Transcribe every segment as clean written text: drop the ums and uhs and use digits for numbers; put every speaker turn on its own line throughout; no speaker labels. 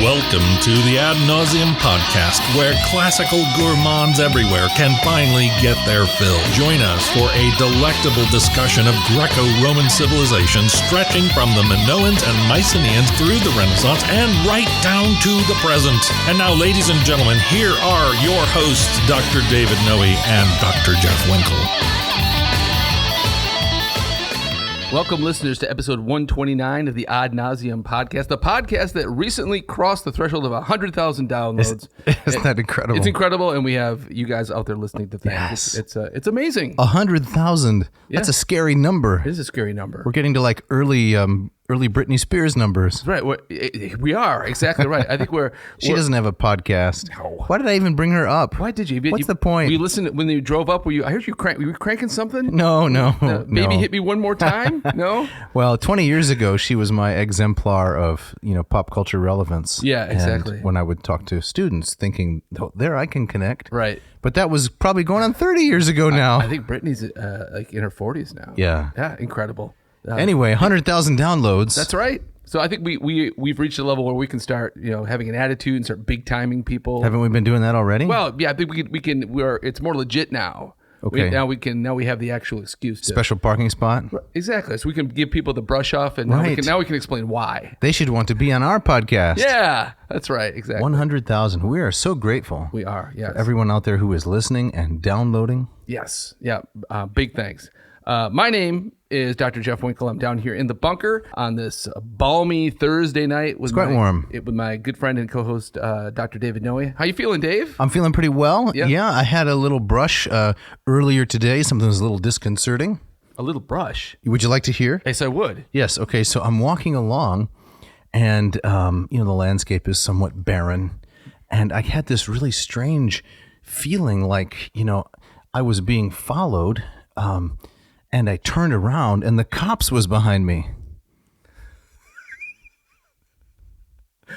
Welcome to the Ad Nauseam podcast, where classical gourmands everywhere can finally get their fill. Join us for a delectable discussion of Greco-Roman civilization stretching from the Minoans and Mycenaeans through the Renaissance and right down to the present. And now, ladies and gentlemen, here are your hosts, Dr. David Noe and Dr. Jeff Winkle.
Welcome, listeners, to episode 129 of the Ad Nauseam podcast, the podcast that recently crossed the threshold of 100,000 downloads.
Isn't that incredible?
It's incredible, and we have you guys out there listening to things.
Yes.
It's amazing.
100,000.
Yeah.
That's a scary number.
It is a scary number.
We're getting to like early Britney Spears numbers.
Right. We are. Exactly right. I think
She doesn't have a podcast.
No.
Why did I even bring her up?
Why did you?
What's the point?
We listened when you drove up. I heard you were you cranking something?
No.
Baby hit me one more time? No?
Well, 20 years ago, she was my exemplar of, pop culture relevance.
Yeah, exactly.
And when I would talk to students thinking, oh, there I can connect.
Right.
But that was probably going on 30 years ago now.
I think Britney's like in her 40s now.
Yeah.
Yeah, incredible.
Anyway, 100,000 downloads.
That's right. So I think we've reached a level where we can start, having an attitude and start big timing people.
Haven't we been doing that already?
Well, yeah, I think we can. It's more legit now.
Okay.
Now we have the actual excuse.
Special parking spot.
Exactly. So we can give people the brush off, and
Right.
now we can explain why.
They should want to be on our podcast.
Yeah, that's right. Exactly.
100,000. We are so grateful.
We are. Yes.
Everyone out there who is listening and downloading.
Yes. Yeah. Big thanks. My name is Dr. Jeff Winkle. I'm down here in the bunker on this balmy Thursday night.
It's quite warm.
With my good friend and co-host, Dr. David Noe. How you feeling, Dave?
I'm feeling pretty well.
Yeah.
I had a little brush earlier today. Something was a little disconcerting.
A little brush.
Would you like to hear?
Yes, I would.
Yes. Okay. So I'm walking along, and the landscape is somewhat barren, and I had this really strange feeling, like I was being followed. And I turned around, and the cops was behind me.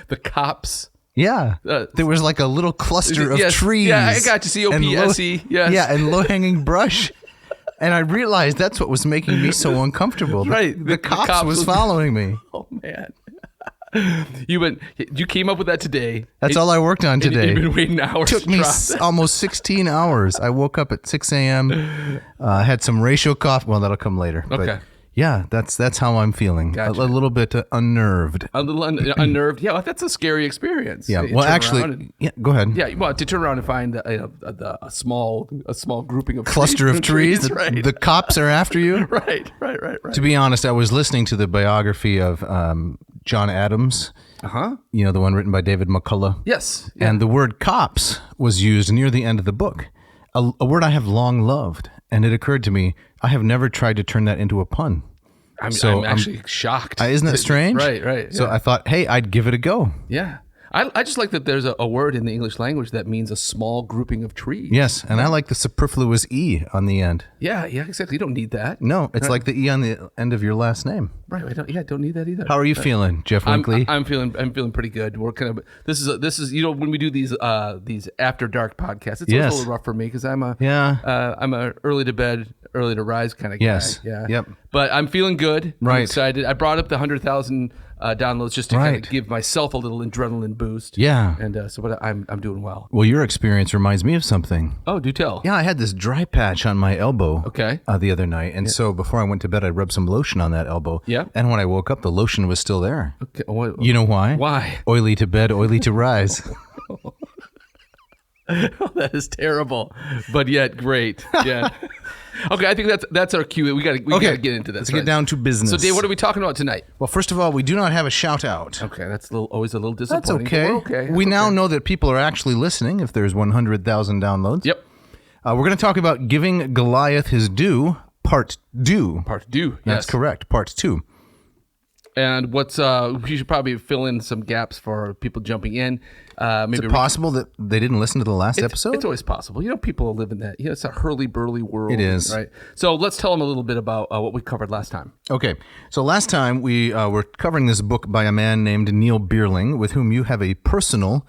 The cops.
Yeah. There was like a little cluster of trees.
Yeah, I got to see OPSE. Yes.
Yeah, and low-hanging brush. And I realized that's what was making me so uncomfortable.
Right.
The cops was following me.
Oh, man. You came up with that today.
That's all I worked on today.
You've been waiting hours.
Took me almost 16 hours. I woke up at 6 a.m. Had some ratio coffee. Well, that'll come later.
Okay.
But yeah, that's how I'm feeling.
Gotcha.
A little bit unnerved.
A little unnerved. Yeah, well, that's a scary experience.
Yeah. Well, actually, go ahead.
Yeah. Well, to turn around and find a small grouping of
cluster of trees.
Right.
The cops are after you.
Right.
To be honest, I was listening to the biography of John Adams.
Uh-huh.
The one written by David McCullough.
Yes. Yeah.
And the word cops was used near the end of the book, a word I have long loved. And it occurred to me, I have never tried to turn that into a pun.
I'm actually shocked.
Isn't that strange?
Right.
So
yeah.
I thought, hey, I'd give it a go.
Yeah. I just like that there's a word in the English language that means a small grouping of trees.
Yes, and I like the superfluous E on the end.
Yeah, exactly. You don't need that.
No, it's like the E on the end of your last name.
Right. Don't need that either.
How are you feeling, Jeff Winkley?
I'm feeling pretty good. We're kind of this is when we do these after dark podcasts, it's a little rough for me because I'm a early to bed, early to rise kind of guy.
Yes.
Yeah.
Yep.
But I'm feeling good.
Right.
I'm excited. I brought up the 100,000 downloads just to kind of give myself a little adrenaline boost.
Yeah.
And but I'm doing well.
Well, your experience reminds me of something.
Oh, do tell.
Yeah, I had this dry patch on my elbow.
Okay.
The other night, and so before I went to bed, I rubbed some lotion on that elbow.
Yeah.
And when I woke up, the lotion was still there.
Okay.
You know why?
Why?
Oily to bed, oily to rise.
Oh, that is terrible, but yet great. Yeah. Okay, I think that's our cue. We got to get into this.
Let's get down to business.
So, Dave, what are we talking about tonight?
Well, first of all, we do not have a shout out.
Okay, that's always a little
That's
disappointing.
okay.
Okay.
We now know that people are actually listening if there's 100,000 downloads.
Yep.
We're going to talk about giving Goliath his due, part due.
Part due.
That's
yes.
correct. Part 2.
And we should probably fill in some gaps for people jumping in. Maybe
Is it possible that they didn't listen to the last episode?
It's always possible. People live in that. It's a hurly-burly world.
It is.
Right? So let's tell them a little bit about what we covered last time.
Okay. So last time we were covering this book by a man named Neil Bierling, with whom you have a personal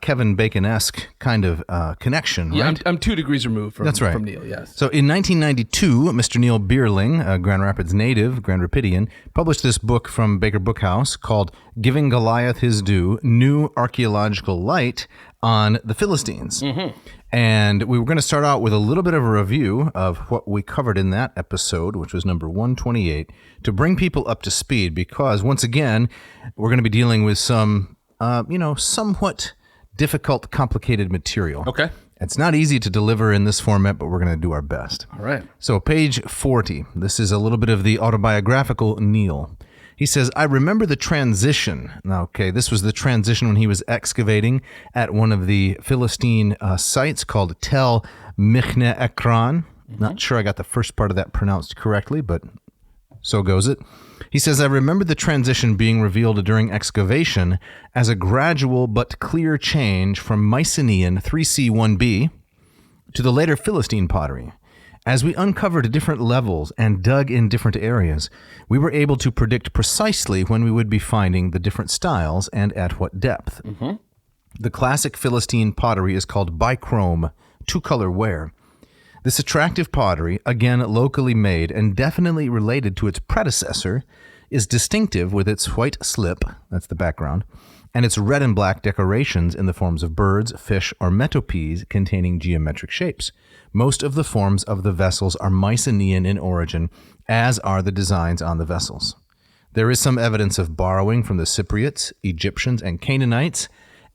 Kevin Bacon-esque kind of connection,
yeah,
right?
I'm 2 degrees removed from,
That's right.
from Neil, yes.
So in 1992, Mr. Neil Bierling, a Grand Rapids native, Grand Rapidian, published this book from Baker Bookhouse called Giving Goliath His Due, New Archaeological Light on the Philistines. Mm-hmm. And we were going to start out with a little bit of a review of what we covered in that episode, which was number 128, to bring people up to speed, because once again, we're going to be dealing with some, somewhat difficult, complicated material.
Okay.
It's not easy to deliver in this format, but we're going to do our best.
All right.
So page 40, this is a little bit of the autobiographical Neil. He says, I remember the transition. Now, okay, this was the transition when he was excavating at one of the Philistine sites called Tel Mycenaeans. Mm-hmm. Not sure I got the first part of that pronounced correctly, but so goes it. He says, I remember the transition being revealed during excavation as a gradual but clear change from Mycenaean 3C1b to the later Philistine pottery. As we uncovered different levels and dug in different areas, we were able to predict precisely when we would be finding the different styles and at what depth. Mm-hmm. The classic Philistine pottery is called bichrome, two-color ware. This attractive pottery, again locally made and definitely related to its predecessor, is distinctive with its white slip, that's the background, and its red and black decorations in the forms of birds, fish, or metopes containing geometric shapes. Most of the forms of the vessels are Mycenaean in origin, as are the designs on the vessels. There is some evidence of borrowing from the Cypriots, Egyptians, and Canaanites,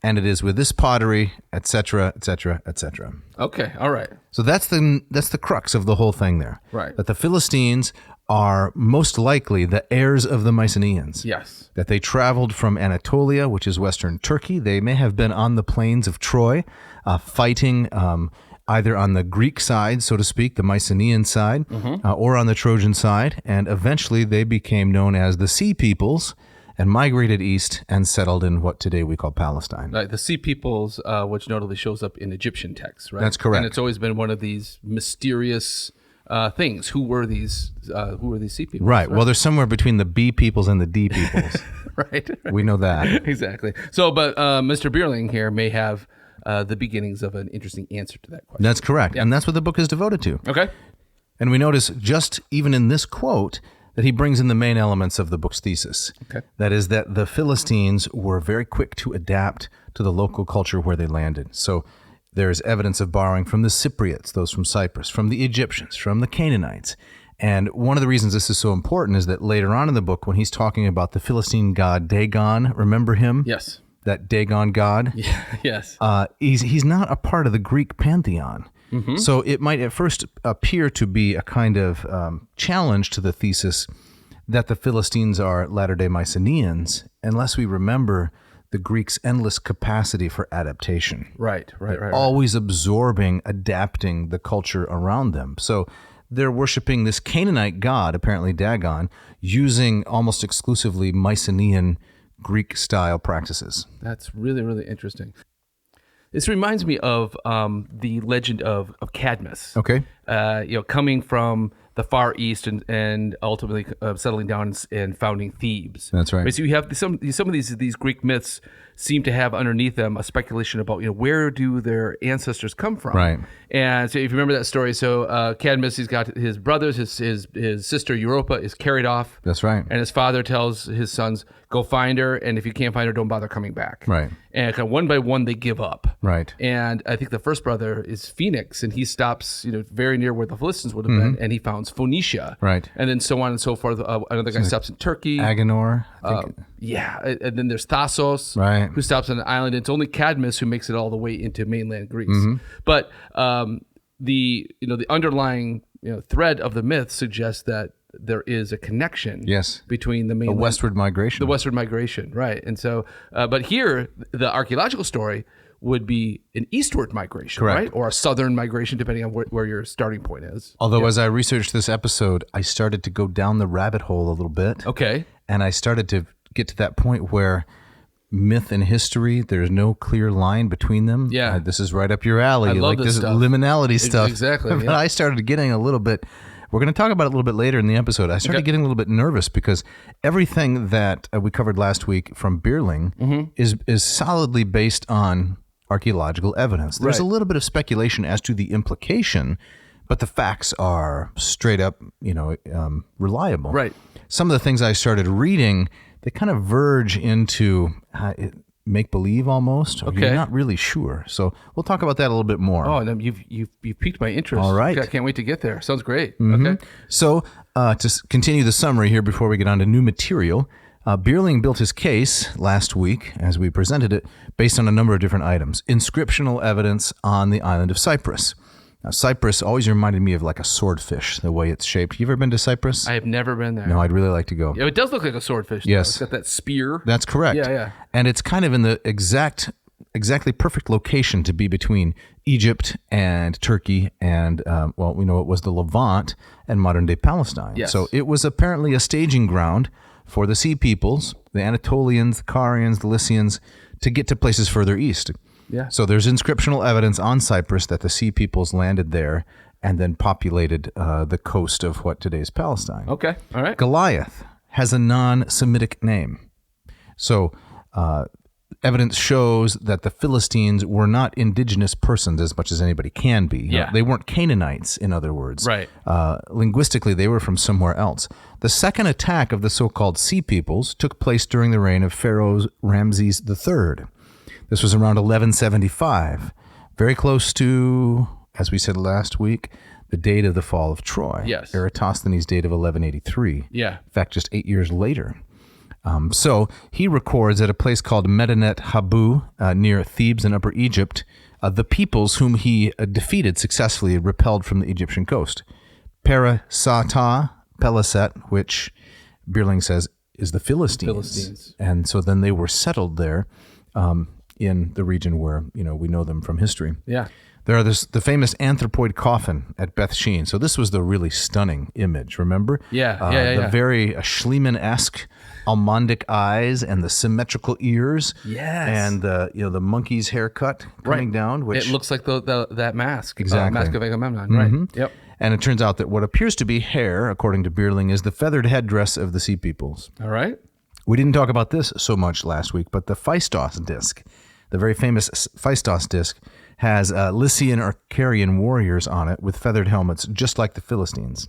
and it is with this pottery, etc., etc., etc.
Okay, all right.
So that's the crux of the whole thing there.
Right.
That the Philistines are most likely the heirs of the Mycenaeans.
Yes.
That they traveled from Anatolia, which is western Turkey. They may have been on the plains of Troy, fighting either on the Greek side, so to speak, the Mycenaean side, or on the Trojan side. And eventually they became known as the Sea Peoples and migrated east and settled in what today we call Palestine.
Right, the Sea Peoples, which notably shows up in Egyptian texts, right?
That's correct.
And it's always been one of these mysterious things. Who were these Sea Peoples?
Right. Well, they're somewhere between the B peoples and the D peoples.
Right.
We know that.
Exactly. So, but Mr. Bierling here may have the beginnings of an interesting answer to that question.
That's correct. Yeah. And that's what the book is devoted to.
Okay.
And we notice just even in this quote that he brings in the main elements of the book's thesis.
Okay.
That is that the Philistines were very quick to adapt to the local culture where they landed. So there's evidence of borrowing from the Cypriots, those from Cyprus, from the Egyptians, from the Canaanites. And one of the reasons this is so important is that later on in the book, when he's talking about the Philistine god Dagon, remember him?
Yes.
That Dagon god?
Yeah. Yes.
He's not a part of the Greek pantheon. Mm-hmm. So it might at first appear to be a kind of challenge to the thesis that the Philistines are latter-day Mycenaeans, unless we remember the Greeks' endless capacity for adaptation.
Right.
Always absorbing, adapting the culture around them. So they're worshiping this Canaanite god, apparently Dagon, using almost exclusively Mycenaean Greek-style practices.
That's really, really interesting. This reminds me of the legend of Cadmus.
Okay.
Coming from the Far East and ultimately settling down and founding Thebes.
That's right.
So you have some of these Greek myths seem to have underneath them a speculation about where do their ancestors come from.
Right.
And so if you remember that story, so Cadmus, he's got his brothers, his sister Europa is carried off.
That's right.
And his father tells his sons, go find her, and if you can't find her, don't bother coming back.
Right.
And kind of one by one they give up.
Right.
And I think the first brother is Phoenix, and he stops very near where the Philistines would have been, and he founds Phoenicia.
Right.
And then so on and so forth. Another guy stops in Turkey.
Agenor, I think.
And then there's Thasos,
right,
who stops on an island. It's only Cadmus who makes it all the way into mainland Greece. But the underlying thread of the myth suggests that there is a connection, between the mainland,
the westward migration,
right? And so, but here the archaeological story would be an eastward migration,
correct,
right, or a southern migration, depending on where your starting point is.
Although, as I researched this episode, I started to go down the rabbit hole a little bit.
Okay,
and I started to get to that point where myth and history, there's no clear line between them. This is right up your alley.
I love this
this
stuff.
Liminality stuff.
Exactly.
But I started getting a little bit We're going to talk about it a little bit later in the episode. I started getting a little bit nervous because everything that we covered last week from Bierling is solidly based on archaeological evidence. There's a little bit of speculation as to the implication, but the facts are straight up, reliable.
Right.
Some of the things I started reading, they kind of verge into make-believe almost. Okay. You're not really sure. So we'll talk about that a little bit more.
Oh, and you've piqued my interest.
All right.
I can't wait to get there. Sounds great. Okay.
So to continue the summary here before we get on to new material, Bierling built his case last week, as we presented it, based on a number of different items. Inscriptional evidence on the island of Cyprus. Now, Cyprus always reminded me of like a swordfish, the way it's shaped. You ever been to Cyprus?
I have never been there.
No, I'd really like to go.
Yeah, it does look like a swordfish.
Yes.
It's got that spear.
That's correct.
Yeah.
And it's kind of in the exactly perfect location to be between Egypt and Turkey and, we know it was the Levant and modern-day Palestine.
Yes.
So it was apparently a staging ground for the Sea Peoples, the Anatolians, the Carians, the Lycians, to get to places further east.
Yeah.
So there's inscriptional evidence on Cyprus that the Sea Peoples landed there and then populated the coast of what today is Palestine.
Okay. All right.
Goliath has a non-Semitic name. So evidence shows that the Philistines were not indigenous persons as much as anybody can be.
Yeah.
They weren't Canaanites, in other words.
Right.
Linguistically, they were from somewhere else. The second attack of the so-called Sea Peoples took place during the reign of Pharaoh Ramses III. This was around 1175, very close to, as we said last week, the date of the fall of Troy.
Yes.
Eratosthenes' date of 1183.
Yeah.
In fact, just 8 years later. So he records at a place called Medinet Habu near Thebes in Upper Egypt, the peoples whom he defeated successfully repelled from the Egyptian coast. Parasata, Peliset, which Bierling says is the Philistines. And so then they were settled there in the region where, we know them from history.
Yeah.
There are the famous anthropoid coffin at Beth Shean. So this was the really stunning image, remember?
Yeah.
The very Schliemann-esque almondic eyes and the symmetrical ears.
Yes.
And the monkey's haircut coming down. Which
it looks like that mask.
Exactly.
Mask of Agamemnon, right? Yep.
And it turns out that what appears to be hair, according to Bierling, is the feathered headdress of the Sea Peoples.
All right.
We didn't talk about this so much last week, but the Phaistos disc, the very famous Phaistos disc, has Lycian or Carian warriors on it with feathered helmets, just like the Philistines.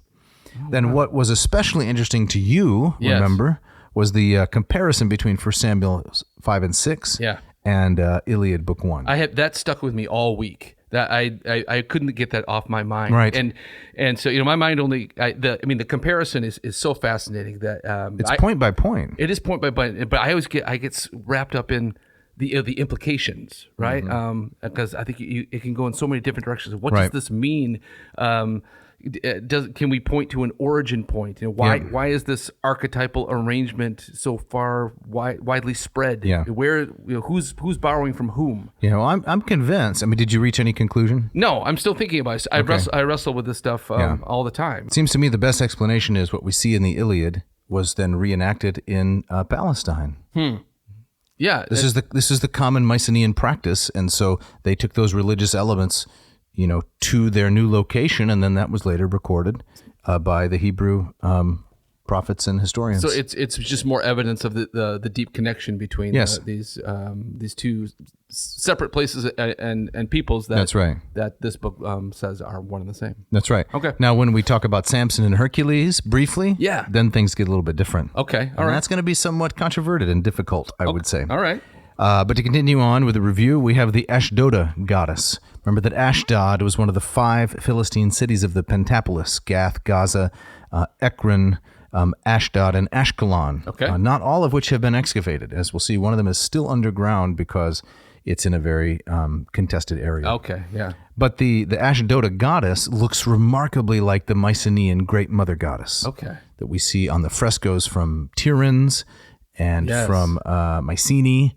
Then what was especially interesting to you, remember, was the comparison between 1 Samuel 5 and 6 and Iliad Book 1.
That stuck with me all week. That I couldn't get that off my mind.
Right.
And so my mind only the comparison is so fascinating that
it's point by point.
It is point by point, but I get wrapped up in the implications, right? Because I think it can go in so many different directions. What does this mean? Can we point to an origin point? Why is this archetypal arrangement so far widely spread?
Yeah.
Where who's borrowing from whom?
I'm convinced. I mean, did you reach any conclusion?
No, I'm still thinking about it. I wrestle with this stuff all the time.
It seems to me the best explanation is what we see in the Iliad was then reenacted in Palestine.
Yeah,
this is the common Mycenaean practice, and so they took those religious elements, to their new location, and then that was later recorded by the Hebrew prophets and historians.
So it's just more evidence of the deep connection between these two separate places and peoples that
that's right.
that this book says are one and the same.
That's right.
Okay.
Now, when we talk about Samson and Hercules briefly, then things get a little bit different.
Okay. All right.
That's going to be somewhat controverted and difficult, I would say.
All right.
But to continue on with the review, we have the Ashdoda goddess. Remember that Ashdod was one of the 5 Philistine cities of the Pentapolis: Gath, Gaza, Ekron, Ashdod, and Ashkelon.
Okay.
Not all of which have been excavated. As we'll see, one of them is still underground because it's in a very contested area.
Okay, yeah.
But the Ashdoda goddess looks remarkably like the Mycenaean Great Mother Goddess.
Okay.
That we see on the frescoes from Tiryns and from Mycenae,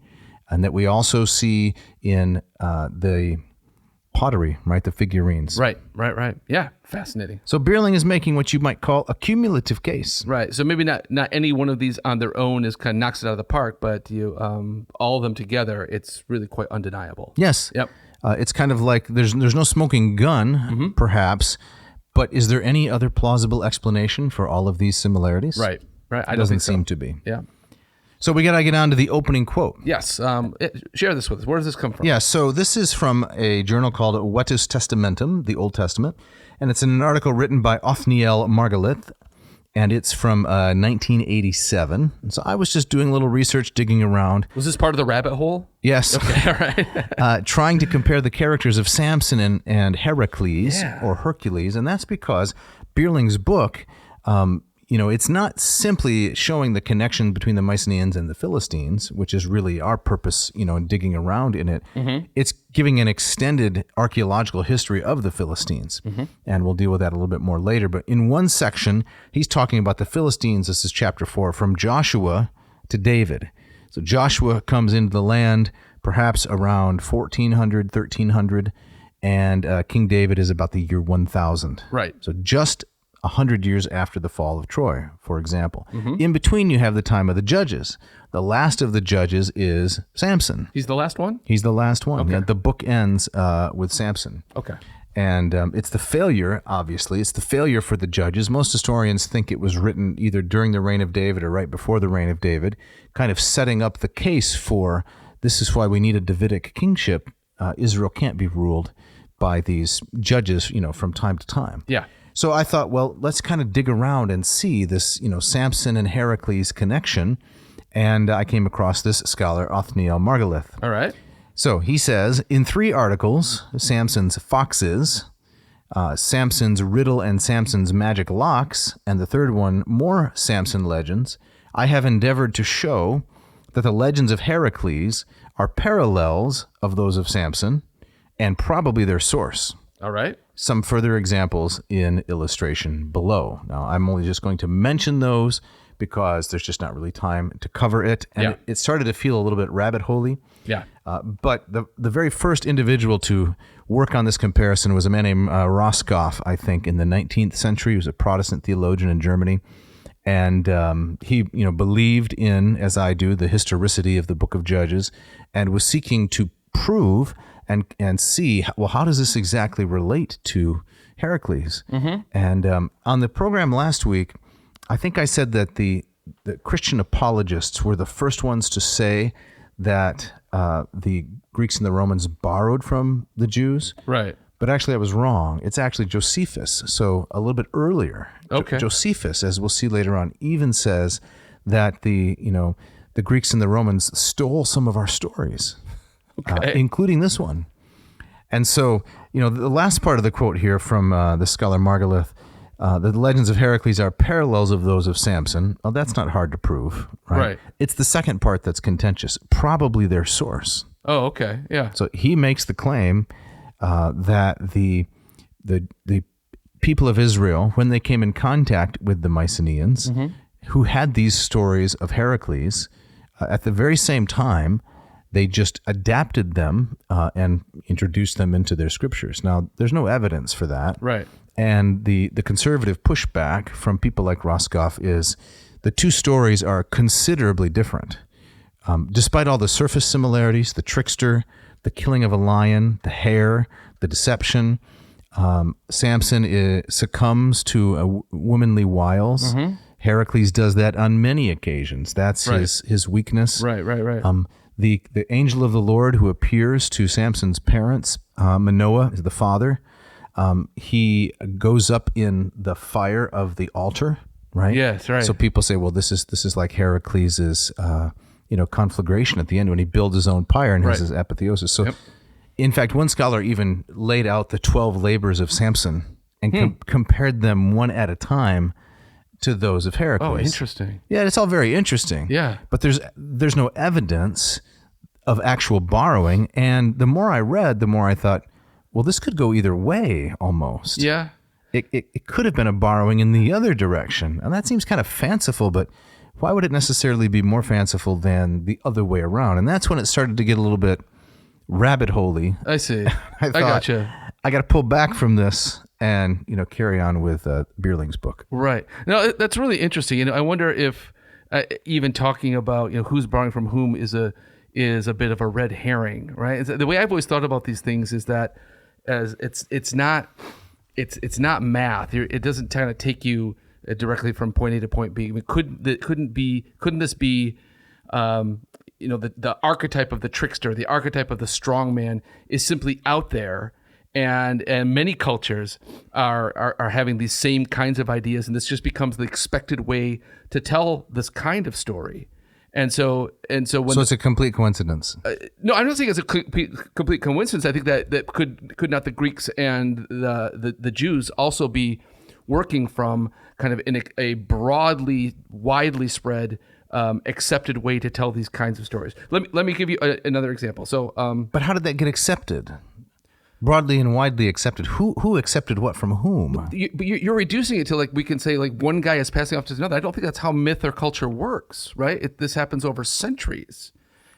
and that we also see in the pottery, right? The figurines.
Right. Yeah, fascinating.
So Bierling is making what you might call a cumulative case.
Right. So maybe not any one of these on their own is kind of knocks it out of the park, but all of them together, it's really quite undeniable.
Yes.
Yep.
It's kind of like there's no smoking gun, perhaps, But is there any other plausible explanation for all of these similarities?
Right.
It doesn't seem to be.
Yeah.
So we got to get on to the opening quote.
Yes. Share this with us. Where does this come from?
Yeah, so this is from a journal called Vetus Testamentum, the Old Testament, and it's an article written by Othniel Margalith, and it's from 1987. And so I was just doing a little research, digging around.
Was this part of the rabbit hole?
Yes.
Okay, all right.
Trying to compare the characters of Samson and Heracles, or Hercules, and that's because Bierling's book, it's not simply showing the connection between the Mycenaeans and the Philistines, which is really our purpose, in digging around in it. Mm-hmm. It's giving an extended archaeological history of the Philistines. Mm-hmm. And we'll deal with that a little bit more later. But in one section, he's talking about the Philistines. This is chapter 4, from Joshua to David. So Joshua comes into the land perhaps around 1400, 1300, and King David is about the year 1000.
Right.
So just 100 years after the fall of Troy, for example. Mm-hmm. In between, you have the time of the judges. The last of the judges is Samson.
He's the last one?
He's the last one.
Okay.
Yeah, the book ends with Samson.
Okay.
And it's the failure, obviously. It's the failure for the judges. Most historians think it was written either during the reign of David or right before the reign of David, kind of setting up the case for this is why we need a Davidic kingship. Israel can't be ruled by these judges, from time to time.
Yeah.
So I thought, well, let's kind of dig around and see this, Samson and Heracles connection. And I came across this scholar, Othniel Margalith.
All right.
So he says, in 3 articles, Samson's foxes, Samson's riddle and Samson's magic locks, and the third one, more Samson legends, I have endeavored to show that the legends of Heracles are parallels of those of Samson and probably their source.
All right.
Some further examples in illustration below. Now, I'm only just going to mention those because there's just not really time to cover it. And it started to feel a little bit rabbit hole-y.
Yeah.
But the very first individual to work on this comparison was a man named Roscoff, I think, in the 19th century. He was a Protestant theologian in Germany. And he, believed in, as I do, the historicity of the book of Judges and was seeking to prove and see, well, how does this exactly relate to Heracles? Mm-hmm. And on the program last week, I think I said that the Christian apologists were the first ones to say that the Greeks and the Romans borrowed from the Jews.
Right.
But actually, I was wrong. It's actually Josephus, so a little bit earlier.
Okay.
Josephus, as we'll see later on, even says that the Greeks and the Romans stole some of our stories.
Okay.
Including this one. And so, the last part of the quote here from the scholar Margalith, the legends of Heracles are parallels of those of Samson. Well, that's not hard to prove, right? It's the second part that's contentious, probably their source.
Oh, okay, yeah.
So he makes the claim that the people of Israel, when they came in contact with the Mycenaeans, mm-hmm. who had these stories of Heracles, at the very same time, they just adapted them and introduced them into their scriptures. Now, there's no evidence for that.
Right.
And the conservative pushback from people like Roscoff is the two stories are considerably different. Despite all the surface similarities, the trickster, the killing of a lion, the hare, the deception, Samson succumbs to womanly wiles. Mm-hmm. Heracles does that on many occasions. That's his weakness.
Right.
The angel of the Lord who appears to Samson's parents, Manoah is the father. He goes up in the fire of the altar, right?
Yes, right.
So people say, well, this is like Heracles's, conflagration at the end when he builds his own pyre and has his apotheosis. So, in fact, one scholar even laid out the 12 labors of Samson and compared them one at a time to those of Heracles.
Oh, interesting.
Yeah, it's all very interesting.
Yeah.
But there's no evidence of actual borrowing. And the more I read, the more I thought, well, this could go either way almost.
Yeah.
It could have been a borrowing in the other direction. And that seems kind of fanciful, but why would it necessarily be more fanciful than the other way around? And that's when it started to get a little bit rabbit hole-y.
I see.
I
gotcha.
I got to pull back from this and carry on with Bierling's book.
Right. No, that's really interesting. I wonder if even talking about who's borrowing from whom is a bit of a red herring, right? The way I've always thought about these things is that as it's not it's not math. It doesn't kind of take you directly from point A to point B. I mean, couldn't this be the archetype of the trickster, the archetype of the strong man is simply out there, and many cultures are having these same kinds of ideas, and this just becomes the expected way to tell this kind of story. And so it's
a complete coincidence.
No, I'm not saying it's a complete coincidence. I think that could not the Greeks and the Jews also be working from kind of in a widely spread, accepted way to tell these kinds of stories. Let me give you another example. So,
but how did that get accepted? Broadly and widely accepted. Who accepted what from whom?
You're reducing it to like we can say like one guy is passing off to another. I don't think that's how myth or culture works, right? This happens over centuries.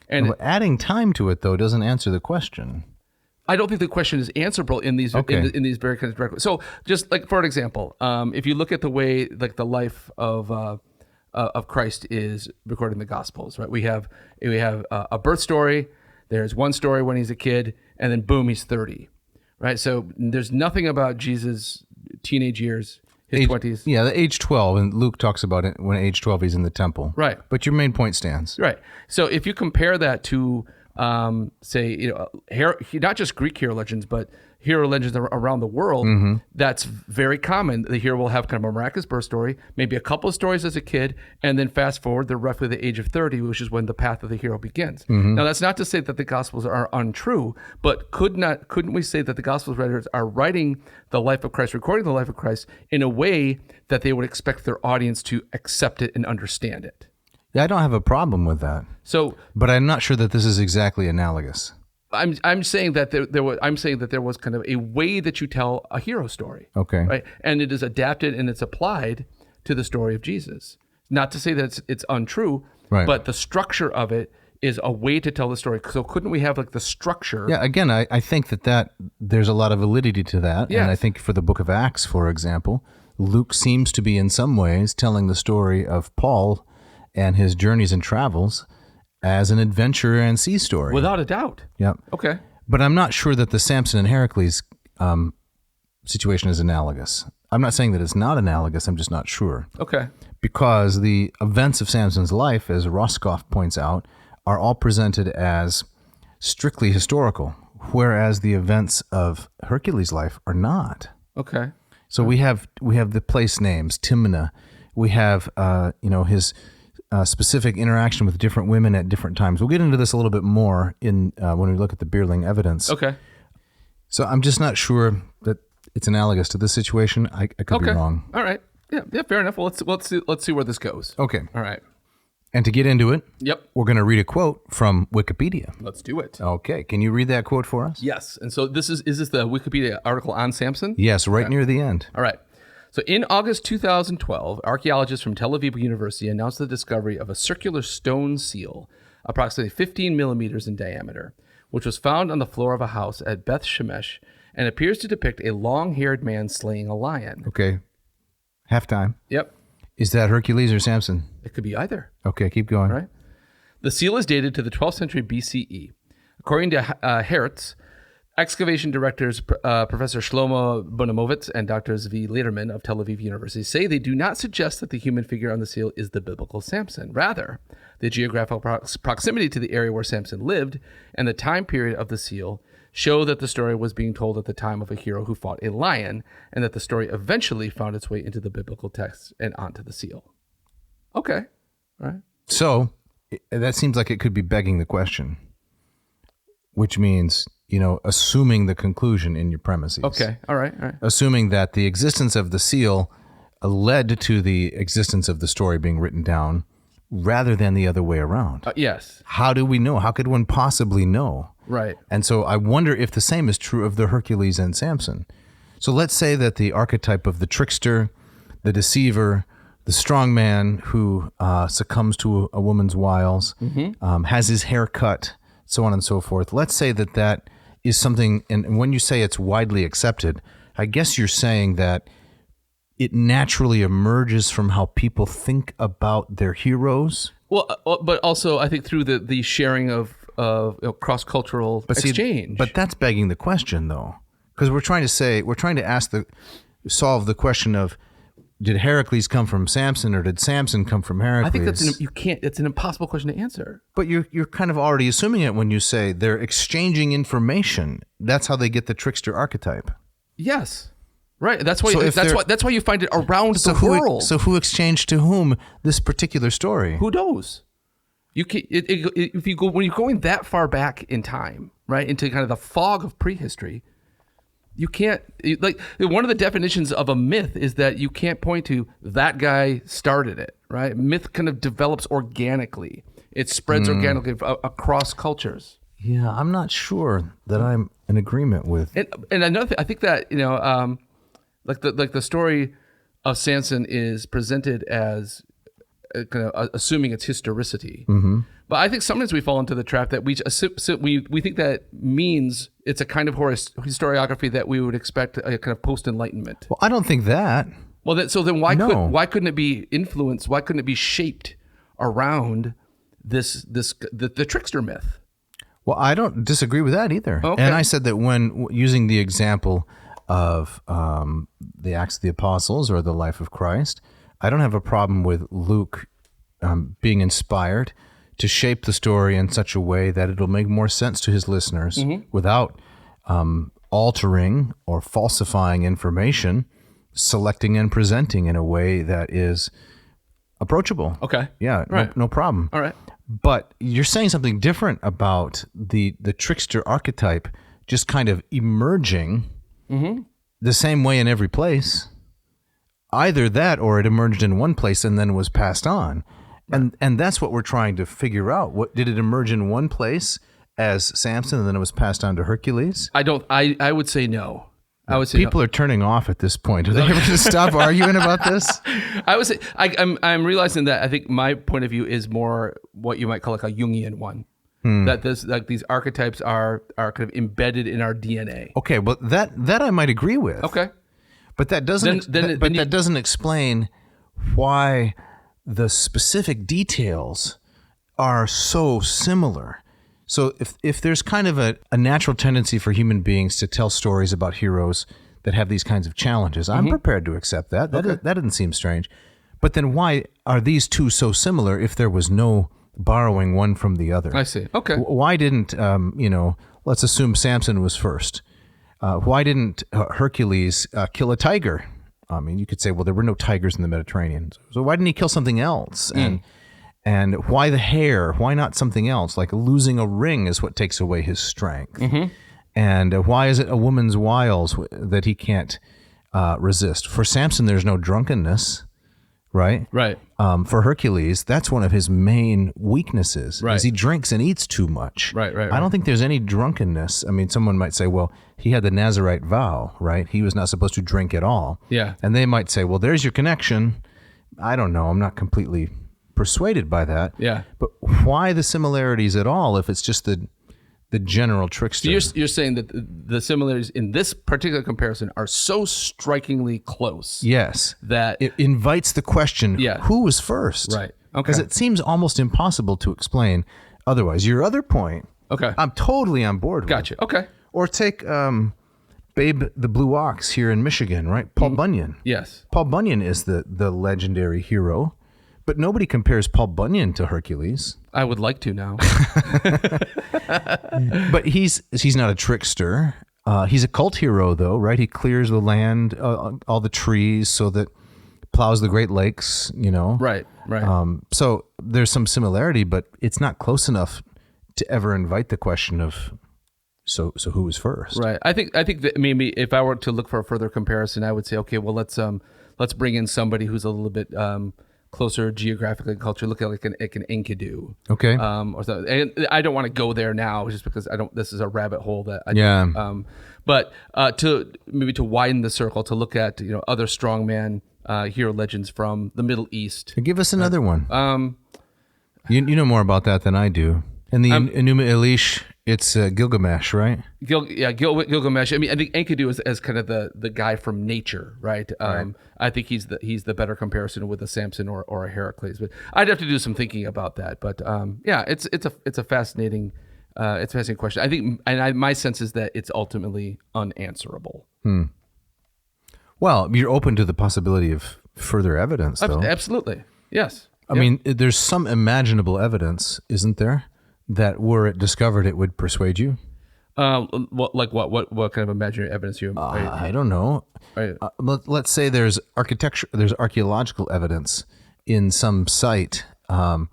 And
adding time to it though doesn't answer the question.
I don't think the question is answerable in these in these very kind of direct ways. So just like for an example, if you look at the way like the life of Christ is recorded in the Gospels, right? We have a birth story. There's one story when he's a kid, and then boom, he's 30, right? So there's nothing about Jesus' teenage years, his 20s.
Yeah, the age 12, and Luke talks about it when age 12 he's in the temple.
Right.
But your main point stands.
Right. So if you compare that to, say, not just Greek hero legends, but hero legends around the world, that's very common. The hero will have kind of a miraculous birth story, maybe a couple of stories as a kid, and then fast forward, they're roughly the age of 30, which is when the path of the hero begins. Now, that's not to say that the Gospels are untrue, but couldn't we say that the Gospels writers are writing the life of Christ, recording the life of Christ in a way that they would expect their audience to accept it and understand it?
Yeah, I don't have a problem with that. But I'm not sure that this is exactly analogous.
I'm saying that there was kind of a way that you tell a hero story.
Okay.
Right, and it is adapted and it's applied to the story of Jesus. Not to say that it's untrue,
right,
but the structure of it is a way to tell the story. So couldn't we have like the structure?
Yeah. Again, I think that there's a lot of validity to that,
yes.
And I think for the Book of Acts, for example, Luke seems to be in some ways telling the story of Paul and his journeys and travels as an adventure and sea story.
Without a doubt.
Yep.
Okay.
But I'm not sure that the Samson and Heracles situation is analogous. I'm not saying that it's not analogous. I'm just not sure.
Okay.
Because the events of Samson's life, as Roscoff points out, are all presented as strictly historical, whereas the events of Hercules' life are not.
Okay.
So we have the place names, Timnah. We have his specific interaction with different women at different times. We'll get into this a little bit more in when we look at the Bierling evidence.
Okay.
So I'm just not sure that it's analogous to this situation. I could be wrong.
All right. Yeah, fair enough. Well, let's see where this goes.
Okay.
All right.
And to get into it,
yep,
we're going to read a quote from Wikipedia.
Let's do it.
Okay. Can you read that quote for us?
Yes. And so is this the Wikipedia article on Samson?
Yes, right near the end.
All right. So in August 2012, archaeologists from Tel Aviv University announced the discovery of a circular stone seal, approximately 15 millimeters in diameter, which was found on the floor of a house at Beth Shemesh and appears to depict a long-haired man slaying a lion.
Okay. Halftime.
Yep.
Is that Hercules or Samson?
It could be either.
Okay, keep going.
All right. The seal is dated to the 12th century BCE. According to Hertz, excavation directors Professor Shlomo Bonamovitz and Dr. Zvi Lederman of Tel Aviv University say they do not suggest that the human figure on the seal is the biblical Samson. Rather, the geographical proximity to the area where Samson lived and the time period of the seal show that the story was being told at the time of a hero who fought a lion, and that the story eventually found its way into the biblical text and onto the seal. Okay. All right.
So that seems like it could be begging the question, which means, assuming the conclusion in your premises.
Okay. All right.
Assuming that the existence of the seal led to the existence of the story being written down rather than the other way around.
Yes.
How do we know? How could one possibly know?
Right.
And so I wonder if the same is true of the Hercules and Samson. So let's say that the archetype of the trickster, the deceiver, the strong man who succumbs to a woman's wiles, has his hair cut, so on and so forth. Let's say that is something, and when you say it's widely accepted, I guess you're saying that it naturally emerges from how people think about their heroes.
Well, but also I think through the sharing of cross-cultural exchange.
But that's begging the question, though, Because we're trying to solve the question of, did Heracles come from Samson or did Samson come from Heracles?
I think it's an impossible question to answer.
But you're kind of already assuming it when you say they're exchanging information. That's how they get the trickster archetype.
Yes. Right. That's why you find it around the world.
So who exchanged to whom this particular story?
Who knows? You can when you're going that far back in time, right, into kind of the fog of prehistory, you can't, like, one of the definitions of a myth is that you can't point to that guy started it, right? Myth kind of develops organically. It spreads organically across cultures.
Yeah, I'm not sure that I'm in agreement with.
And another thing, I think that, like the story of Samson is presented as kind of assuming its historicity. Mm-hmm. But I think sometimes we fall into the trap that we think that means it's a kind of historiography that we would expect a kind of post-Enlightenment.
Well, I don't think that.
Well, then why couldn't it be influenced? Why couldn't it be shaped around the trickster myth?
Well, I don't disagree with that either.
Okay.
And I said that when using the example of the Acts of the Apostles or the life of Christ, I don't have a problem with Luke being inspired to shape the story in such a way that it'll make more sense to his listeners without altering or falsifying information, selecting and presenting in a way that is approachable.
Okay.
Yeah,
right.
No problem.
All right.
But you're saying something different about the trickster archetype just kind of emerging the same way in every place. Either that or it emerged in one place and then was passed on. Right. And that's what we're trying to figure out. What did it emerge in one place as Samson and then it was passed on to Hercules?
I would say no. I would say
people are turning off at this point. Are they ever going to stop arguing about this?
I would say I'm realizing that I think my point of view is more what you might call like a Jungian one. That these archetypes are kind of embedded in our DNA.
Okay, well that I might agree with.
Okay.
But that doesn't that doesn't explain why the specific details are so similar. So if there's kind of a natural tendency for human beings to tell stories about heroes that have these kinds of challenges, I'm prepared to accept that. That doesn't seem strange. But then why are these two so similar if there was no borrowing one from the other?
I see. Okay.
Why didn't, let's assume Samson was first. Why didn't Hercules kill a tiger? I mean, you could say, well, there were no tigers in the Mediterranean. So why didn't he kill something else? And why the hare? Why not something else? Like losing a ring is what takes away his strength. And why is it a woman's wiles that he can't resist? For Samson, there's no drunkenness, right?
Right.
For Hercules, that's one of his main weaknesses.
Right.
Is he drinks and eats too much.
Right.
I don't think there's any drunkenness. I mean, someone might say, well, he had the Nazirite vow, right? He was not supposed to drink at all.
Yeah.
And they might say, well, there's your connection. I don't know. I'm not completely persuaded by that.
Yeah.
But why the similarities at all if it's just the general trickster?
So you're saying that the similarities in this particular comparison are so strikingly close.
Yes.
That
it invites the question, who was first?
Right. Okay.
Because it seems almost impossible to explain otherwise. Your other point,
okay,
I'm totally on board with.
Gotcha. Okay.
Or take Babe the Blue Ox here in Michigan, right? Paul Bunyan.
Yes.
Paul Bunyan is the legendary hero, but nobody compares Paul Bunyan to Hercules.
I would like to now.
But he's not a trickster. He's a cult hero, though, right? He clears the land, all the trees, so that plows the Great Lakes.
Right.
So there's some similarity, but it's not close enough to ever invite the question of so who was first?
Right. I think that maybe if I were to look for a further comparison, I would say, okay, well let's bring in somebody who's a little bit closer geographically and culture. Look at like an Enkidu.
Okay.
Or something. And I don't want to go there now, just because this is a rabbit hole that I
don't.
But to widen the circle, to look at other strongman hero legends from the Middle East.
Give us another one. You know more about that than I do. And the Enuma Elish, it's Gilgamesh, right?
Gilgamesh. I mean, I think Enkidu is as kind of the guy from nature, right? I think he's the better comparison with a Samson or a Heracles. But I'd have to do some thinking about that. But it's a fascinating It's a fascinating question. I think, my sense is that it's ultimately unanswerable.
Well, you're open to the possibility of further evidence, though.
Absolutely. Yes.
I mean, there's some imaginable evidence, isn't there, that were it discovered, it would persuade you?
What kind of imaginary evidence
I don't know. Let's say there's archaeological evidence in some site. I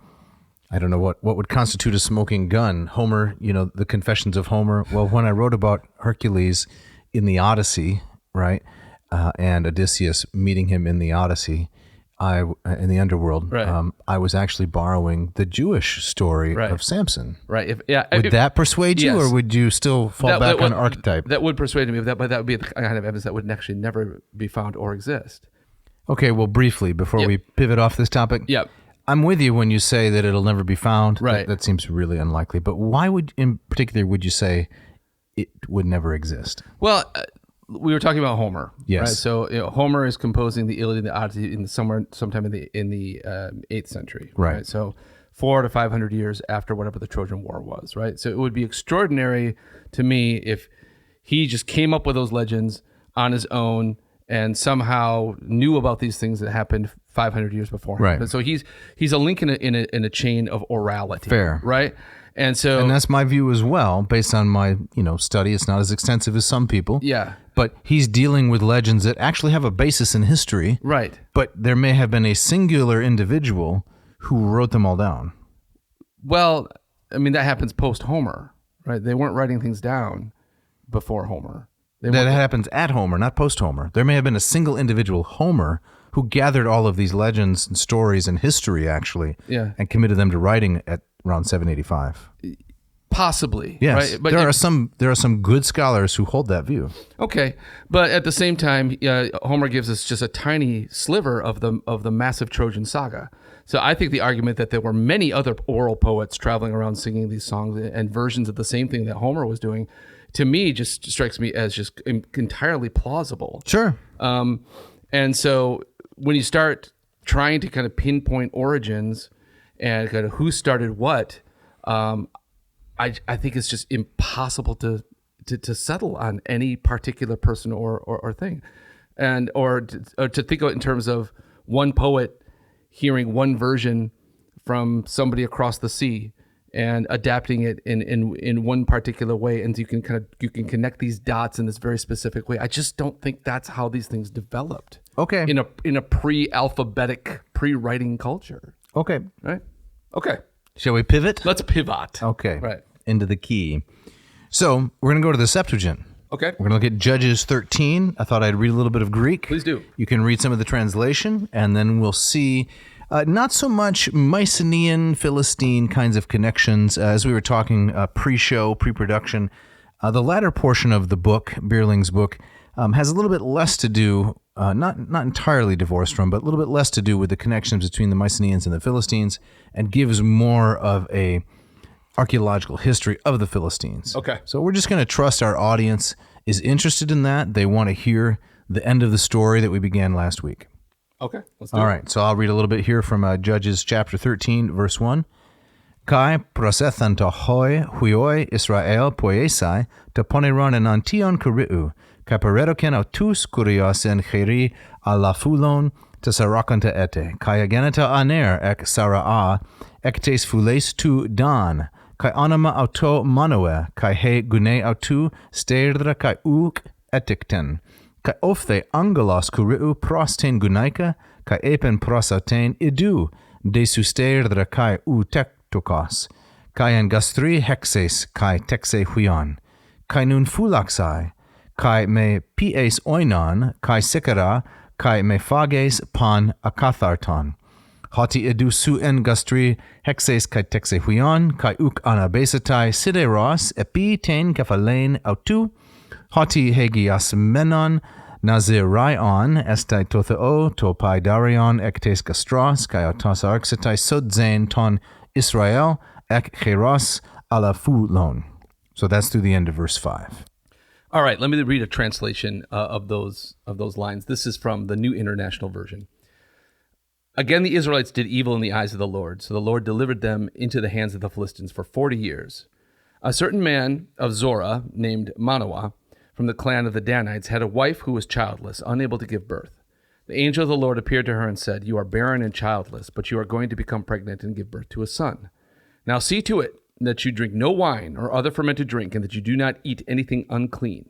don't know what would constitute a smoking gun. Homer, the Confessions of Homer. Well, when I wrote about Hercules in the Odyssey, right, and Odysseus meeting him in the Odyssey, in the underworld,
right.
I was actually borrowing the Jewish story of Samson.
Right.
Would that persuade you, or would you still fall back on archetype?
That would persuade me, but that would be the kind of evidence that would actually never be found or exist.
Okay, well, briefly, before we pivot off this topic, I'm with you when you say that it'll never be found.
Right.
That seems really unlikely. But why in particular, would you say it would never exist?
Well, we were talking about Homer.
Yes.
Right? So Homer is composing the Iliad and the Odyssey sometime in the 8th century.
Right.
So 400 to 500 years after whatever the Trojan War was. Right. So it would be extraordinary to me if he just came up with those legends on his own and somehow knew about these things that happened 500 years before.
Right.
And so he's a link in a chain of orality.
Fair.
Right. And
that's my view as well, based on my study. It's not as extensive as some people.
Yeah.
But he's dealing with legends that actually have a basis in history.
Right.
But there may have been a singular individual who wrote them all down.
Well, I mean, that happens post Homer, right? They weren't writing things down before Homer.
That happens at Homer, not post Homer. There may have been a single individual, Homer, who gathered all of these legends and stories and history, actually, and committed them to writing at around 785.
Possibly.
Yes.
Right? But
there are some good scholars who hold that view.
Okay. But at the same time, Homer gives us just a tiny sliver of the massive Trojan saga. So I think the argument that there were many other oral poets traveling around singing these songs and versions of the same thing that Homer was doing, to me, just strikes me as just entirely plausible.
Sure.
And so when you start trying to kind of pinpoint origins and kind of who started what, I think it's just impossible to settle on any particular person or thing, or to think of it in terms of one poet hearing one version from somebody across the sea and adapting it in one particular way, and you can connect these dots in this very specific way. I just don't think that's how these things developed.
Okay.
In a pre-alphabetic, pre-writing culture.
Okay.
Right. Okay.
Shall we pivot?
Let's pivot.
Okay.
Right.
Into the key. So we're going to go to the Septuagint.
Okay.
We're going to look at Judges 13. I thought I'd read a little bit of Greek.
Please do.
You can read some of the translation, and then we'll see not so much Mycenaean, Philistine kinds of connections. As we were talking pre-show, pre-production, the latter portion of the book, Bierling's book, has a little bit less to do, not entirely divorced from, but a little bit less to do with the connections between the Mycenaeans and the Philistines, and gives more of a archaeological history of the Philistines.
Okay.
So we're just going to trust our audience is interested in that. They want to hear the end of the story that we began last week.
Okay. Let's do it.
All right. So I'll read a little bit here from Judges chapter 13, verse 1. Kai prosethan to hoi huioi Israel poiesai to poneron en antion kuriu, kai paredoken autus kurios en cheri alafulon to sarakanta ete, kai ageneta aner ek saraa, ektes fules tu dan, kai anima auto manoe, kai he gune autu sterdra kai uk etikten, kai ofthe angelos kuriu prosten gunaika, kai epen prosauten idu, desu sterdra kai u tektokos, kai en gastri hexes kai texe huion, kai nun fulaxai, kai me pies oinon, kai sikara, kai me phages pan akatharton. Hoti edu su en gastri hexes kai texe huion, kai uk anabesatai sideros epi ten kephalein autu, hoti hegias menon naziraion estai totheo to paidarion ektes gastros, kai autos arxetai sodzen ton Israel ek cheros alafulon. So that's through the end of verse 5.
All right, let me read a translation of those lines. This is from the New International Version. Again, the Israelites did evil in the eyes of the Lord, so the Lord delivered them into the hands of the Philistines for 40 years. A certain man of Zorah named Manoah from the clan of the Danites had a wife who was childless, unable to give birth. The angel of the Lord appeared to her and said, "You are barren and childless, but you are going to become pregnant and give birth to a son. Now see to it that you drink no wine or other fermented drink, and that you do not eat anything unclean.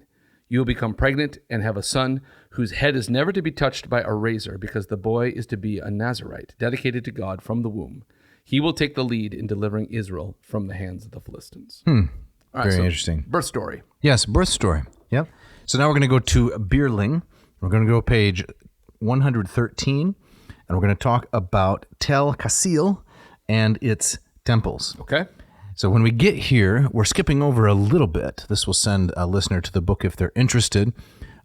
You will become pregnant and have a son whose head is never to be touched by a razor, because the boy is to be a Nazirite, dedicated to God from the womb. He will take the lead in delivering Israel from the hands of the Philistines."
All
right,
Very
so
interesting.
Birth story.
Yes, birth story. Yep. So now we're going to go to Bierling. We're going to go page 113, and we're going to talk about Tel Kassil and its temples.
Okay.
So when we get here, we're skipping over a little bit. This will send a listener to the book if they're interested.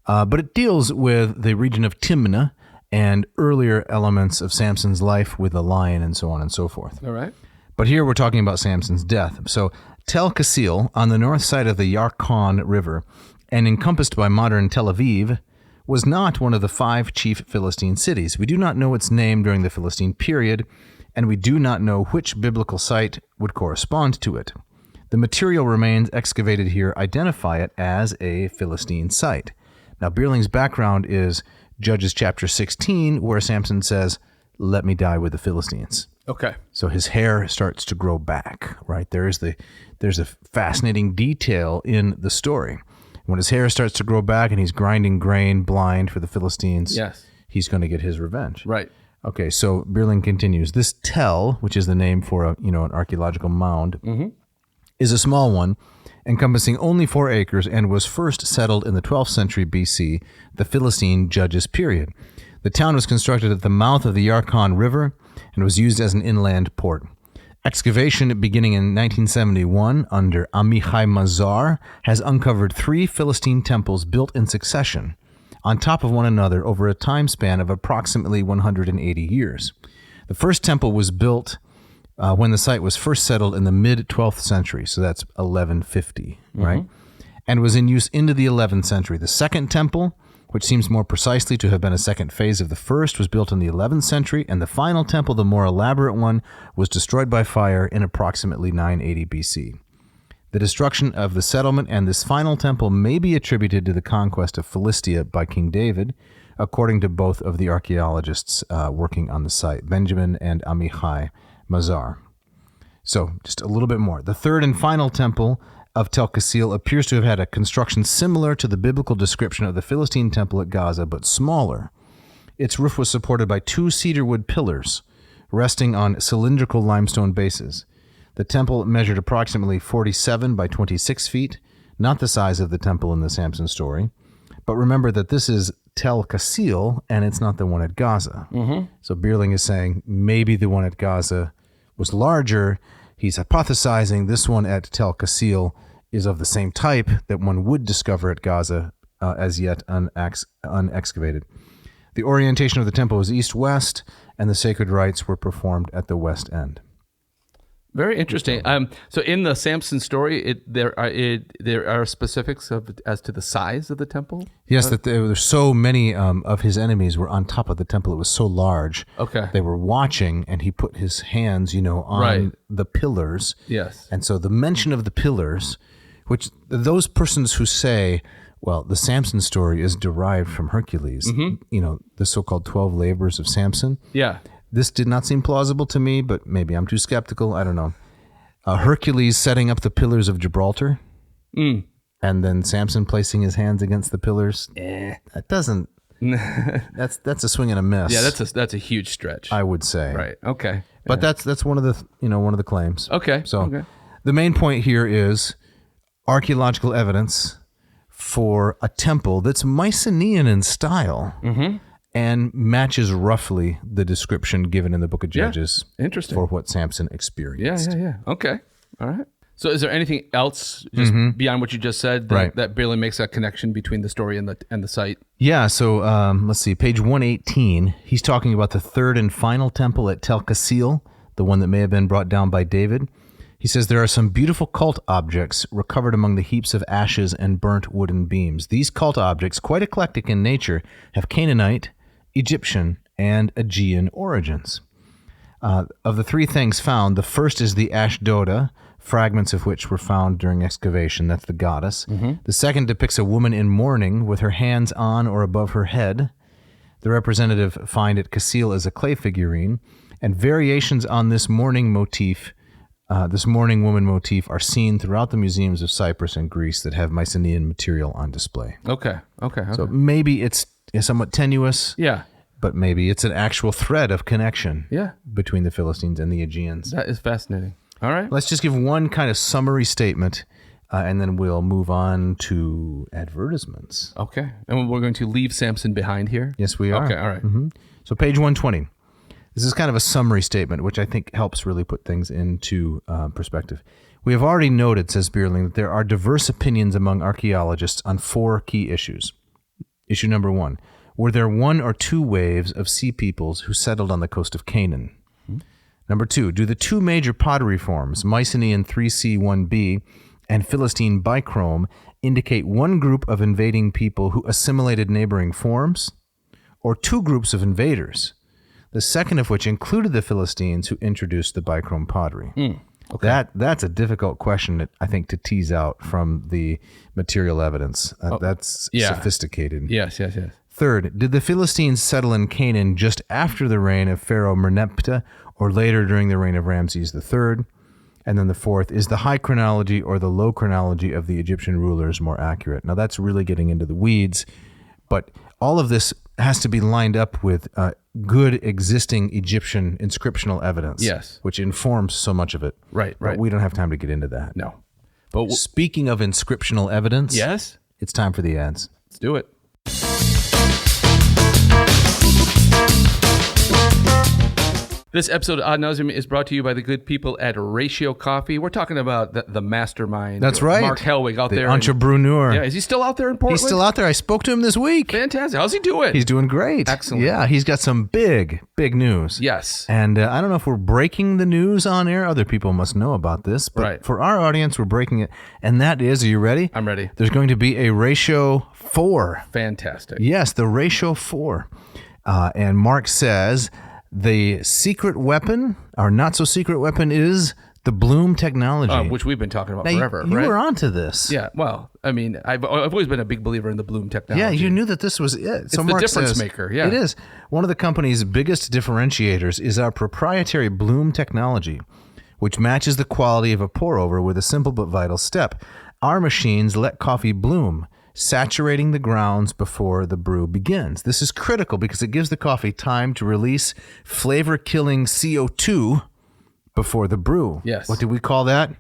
But it deals with the region of Timnah and earlier elements of Samson's life with the lion and so on and so forth.
All right.
But here we're talking about Samson's death. So Tel Kassil, on the north side of the Yarkon River and encompassed by modern Tel Aviv, was not one of the 5 chief Philistine cities. We do not know its name during the Philistine period, and we do not know which biblical site would correspond to it. The material remains excavated here identify it as a Philistine site. Now, Bierling's background is Judges chapter 16, where Samson says, "Let me die with the Philistines."
Okay.
So his hair starts to grow back, right? There's a fascinating detail in the story. When his hair starts to grow back and he's grinding grain blind for the Philistines,
Yes.
he's going to get his revenge.
Right.
Okay, so Bierling continues. This Tel, which is the name for an archaeological mound, is a small one, encompassing only 4 acres, and was first settled in the 12th century BC, the Philistine judges period. The town was constructed at the mouth of the Yarkon River and was used as an inland port. Excavation beginning in 1971 under Amichai Mazar has uncovered 3 Philistine temples built in succession on top of one another over a time span of approximately 180 years. The first temple was built when the site was first settled in the mid-12th century, so that's 1150, right? And was in use into the 11th century. The second temple, which seems more precisely to have been a second phase of the first, was built in the 11th century, and the final temple, the more elaborate one, was destroyed by fire in approximately 980 BC. The destruction of the settlement and this final temple may be attributed to the conquest of Philistia by King David, according to both of the archaeologists working on the site, Benjamin and Amichai Mazar. So, just a little bit more. The third and final temple of Tel Kassil appears to have had a construction similar to the biblical description of the Philistine temple at Gaza, but smaller. Its roof was supported by 2 cedarwood pillars resting on cylindrical limestone bases. The temple measured approximately 47 by 26 feet, not the size of the temple in the Samson story. But remember that this is Tel Kassil, and it's not the one at Gaza. So Bierling is saying maybe the one at Gaza was larger. He's hypothesizing this one at Tel Kassil is of the same type that one would discover at Gaza, as yet unexcavated. The orientation of the temple was east-west, and the sacred rites were performed at the west end.
Very interesting. So in the Samson story, there are specifics as to the size of the temple.
Yes, that there were so many of his enemies were on top of the temple. It was so large.
Okay.
They were watching, and he put his hands, on the pillars.
Yes.
And so the mention of the pillars, which those persons who say, well, the Samson story is derived from Hercules, the so-called 12 labors of Samson.
Yeah.
This did not seem plausible to me, but maybe I'm too skeptical. I don't know. Hercules setting up the pillars of Gibraltar, and then Samson placing his hands against the pillars. That doesn't. That's a swing and a miss.
Yeah, that's a huge stretch.
I would say.
Right. Okay.
But that's one of the claims.
Okay.
So the main point here is archaeological evidence for a temple that's Mycenaean in style. And matches roughly the description given in the book of Judges for what Samson experienced.
Yeah. Okay. All right. So is there anything else just beyond what you just said that barely makes that connection between the story and the site?
Yeah. So let's see. Page 118, he's talking about the third and final temple at Tel Kassil, the one that may have been brought down by David. He says there are some beautiful cult objects recovered among the heaps of ashes and burnt wooden beams. These cult objects, quite eclectic in nature, have Canaanite, Egyptian, and Aegean origins. Of the 3 things found, the first is the Ashdoda fragments of which were found during excavation. That's the goddess. The second depicts a woman in mourning with her hands on or above her head. The representative find at Kassil is a clay figurine, and variations on this mourning motif, this mourning woman motif, are seen throughout the museums of Cyprus and Greece that have Mycenaean material on display.
Okay.
So maybe it's somewhat tenuous.
Yeah.
But maybe it's an actual thread of connection between the Philistines and the Aegeans.
That is fascinating. All right.
Let's just give one kind of summary statement, and then we'll move on to advertisements.
Okay. And we're going to leave Samson behind here?
Yes, we are.
Okay, all right.
So page 120. This is kind of a summary statement, which I think helps really put things into perspective. We have already noted, says Bierling, that there are diverse opinions among archaeologists on 4 key issues. Issue number 1. Were there 1 or 2 waves of sea peoples who settled on the coast of Canaan? Number 2, do the 2 major pottery forms, Mycenaean 3C1b and Philistine bichrome, indicate 1 group of invading people who assimilated neighboring forms, or 2 groups of invaders, the second of which included the Philistines who introduced the bichrome pottery? Okay. That's a difficult question, I think, to tease out from the material evidence. That's sophisticated.
Yes.
Third, did the Philistines settle in Canaan just after the reign of Pharaoh Merneptah or later during the reign of Ramses III? And then the fourth, is the high chronology or the low chronology of the Egyptian rulers more accurate? Now that's really getting into the weeds, but all of this has to be lined up with good existing Egyptian inscriptional evidence, which informs so much of it.
Right.
But we don't have time to get into that.
No. But
speaking of inscriptional evidence, it's time for the ads.
Let's do it. This episode of Ad Nauseam is brought to you by the good people at Ratio Coffee. We're talking about the mastermind.
That's right.
Mark Helwig out there.
The entrepreneur.
Is he still out there in Portland?
He's still out there. I spoke to him this week.
Fantastic. How's he doing?
He's doing great.
Excellent.
Yeah, he's got some big news.
Yes.
And I don't know if we're breaking the news on air. Other people must know about this. But for our audience, we're breaking it. And that is, are you ready?
I'm ready.
There's going to be a Ratio 4.
Fantastic.
Yes, the Ratio 4. And Mark says the secret weapon, or not so secret weapon, is the Bloom technology,
which we've been talking about
now,
forever.
You
right?
were onto this.
Yeah. Well, I mean, I've always been a big believer in the Bloom technology.
Yeah, you knew that this was it.
It's so the Mark difference maker. Yeah,
it is. One of the company's biggest differentiators is our proprietary Bloom technology, which matches the quality of a pour over with a simple but vital step. Our machines let coffee bloom, saturating the grounds before the brew begins. This is critical because it gives the coffee time to release flavor-killing CO2 before the brew.
Yes.
What do we call that?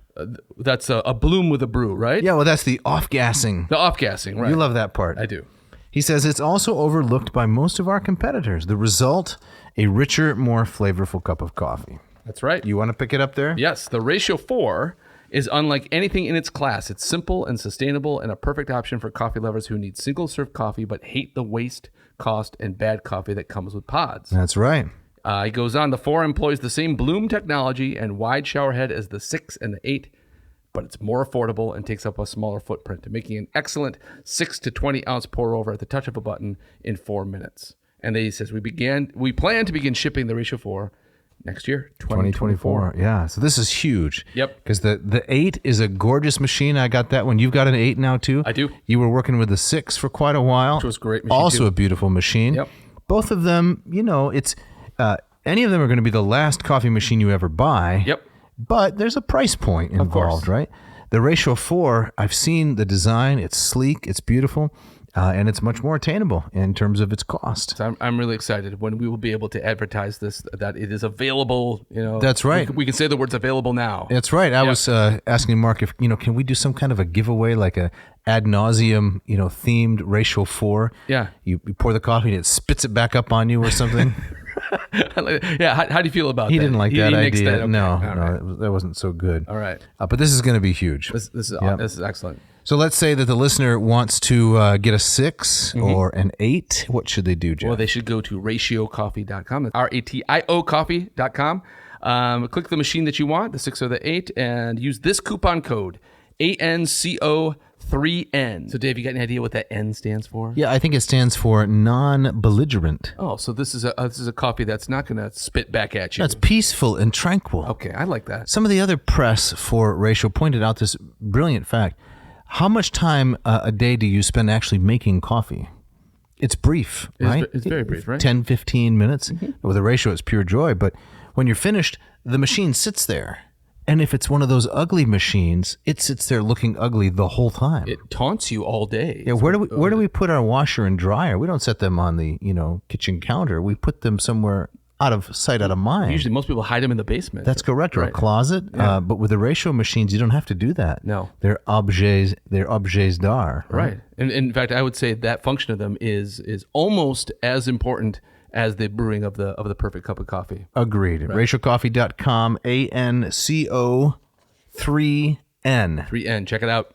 That's a bloom with a brew, right?
Yeah, well, that's the off-gassing.
The off-gassing, right.
You love that part.
I do.
He says it's also overlooked by most of our competitors. The result, a richer, more flavorful cup of coffee.
That's right.
You want to pick it up there?
Yes. The Ratio 4 is unlike anything in its class. It's simple and sustainable and a perfect option for coffee lovers who need single-serve coffee but hate the waste, cost, and bad coffee that comes with pods.
That's right.
He goes on, the 4 employs the same Bloom technology and wide shower head as the 6 and the 8, but it's more affordable and takes up a smaller footprint, making an excellent 6 to 20 ounce pour over at the touch of a button in 4 minutes. And then he says, we plan to begin shipping the Ratio 4 next year, 2024.
Yeah, so this is huge.
Yep.
Because the 8 is a gorgeous machine. I got that one. You've got an 8 now too?
I do.
You were working with the 6 for quite a while.
Which was a great machine
also
too.
A beautiful machine.
Yep.
Both of them, it's any of them are going to be the last coffee machine you ever buy.
Yep.
But there's a price point involved, right? The Ratio 4, I've seen the design. It's sleek. It's beautiful. And it's much more attainable in terms of its cost.
So I'm really excited when we will be able to advertise this, that it is available.
That's right.
We can say the words available now.
That's right. I was asking Mark if, can we do some kind of a giveaway, like a ad nauseum, themed Ratio 4?
Yeah.
You pour the coffee and it spits it back up on you or something.
Yeah. How do you feel about that?
He didn't like that idea.
That? Okay.
No, that wasn't so good.
All right.
But this is going to be huge.
This is excellent.
So let's say that the listener wants to get a 6 or an 8. What should they do, Jeff?
Well, they should go to ratiocoffee.com. That's RATIO coffee.com. Click the machine that you want, the 6 or the 8, and use this coupon code ANCO30 3N. So, Dave, you got any idea what that N stands for?
Yeah, I think it stands for non-belligerent.
Oh, so this is a coffee that's not going to spit back at you.
That's peaceful and tranquil.
Okay, I like that.
Some of the other press for Ratio pointed out this brilliant fact. How much time a day do you spend actually making coffee? It's brief, right?
It's very brief, right?
10, 15 minutes. With a Ratio, it's pure joy. But when you're finished, the machine sits there. And if it's one of those ugly machines, it sits there looking ugly the whole time.
It taunts you all day.
Yeah, where do we put our washer and dryer? We don't set them on the kitchen counter. We put them somewhere out of sight, out of mind.
Usually, most people hide them in the basement.
That's correct, or a closet. Yeah. But with the Ratio machines, you don't have to do that.
No,
they're objets d'art.
Right, and in fact, I would say that function of them is almost as important as the brewing of the perfect cup of coffee.
Agreed. Right. RatioCoffee.com, ANCO 3N.
3N. Check it out.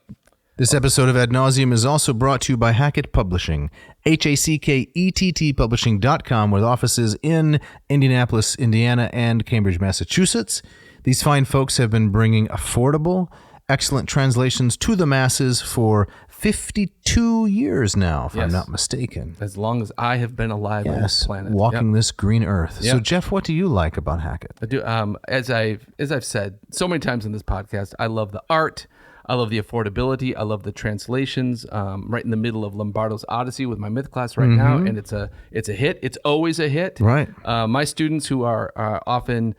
This episode of Ad Nauseam is also brought to you by Hackett Publishing, HACKETT Publishing.com, with offices in Indianapolis, Indiana, and Cambridge, Massachusetts. These fine folks have been bringing affordable, excellent translations to the masses for 52 years now, if I'm not mistaken.
As long as I have been alive on this planet.
Walking this green earth. So, Jeff, what do you like about Hackett?
I do. As I've said so many times in this podcast, I love the art. I love the affordability. I love the translations. Right in the middle of Lombardo's Odyssey with my myth class right now, and it's a hit. It's always a hit.
Right.
My students who are often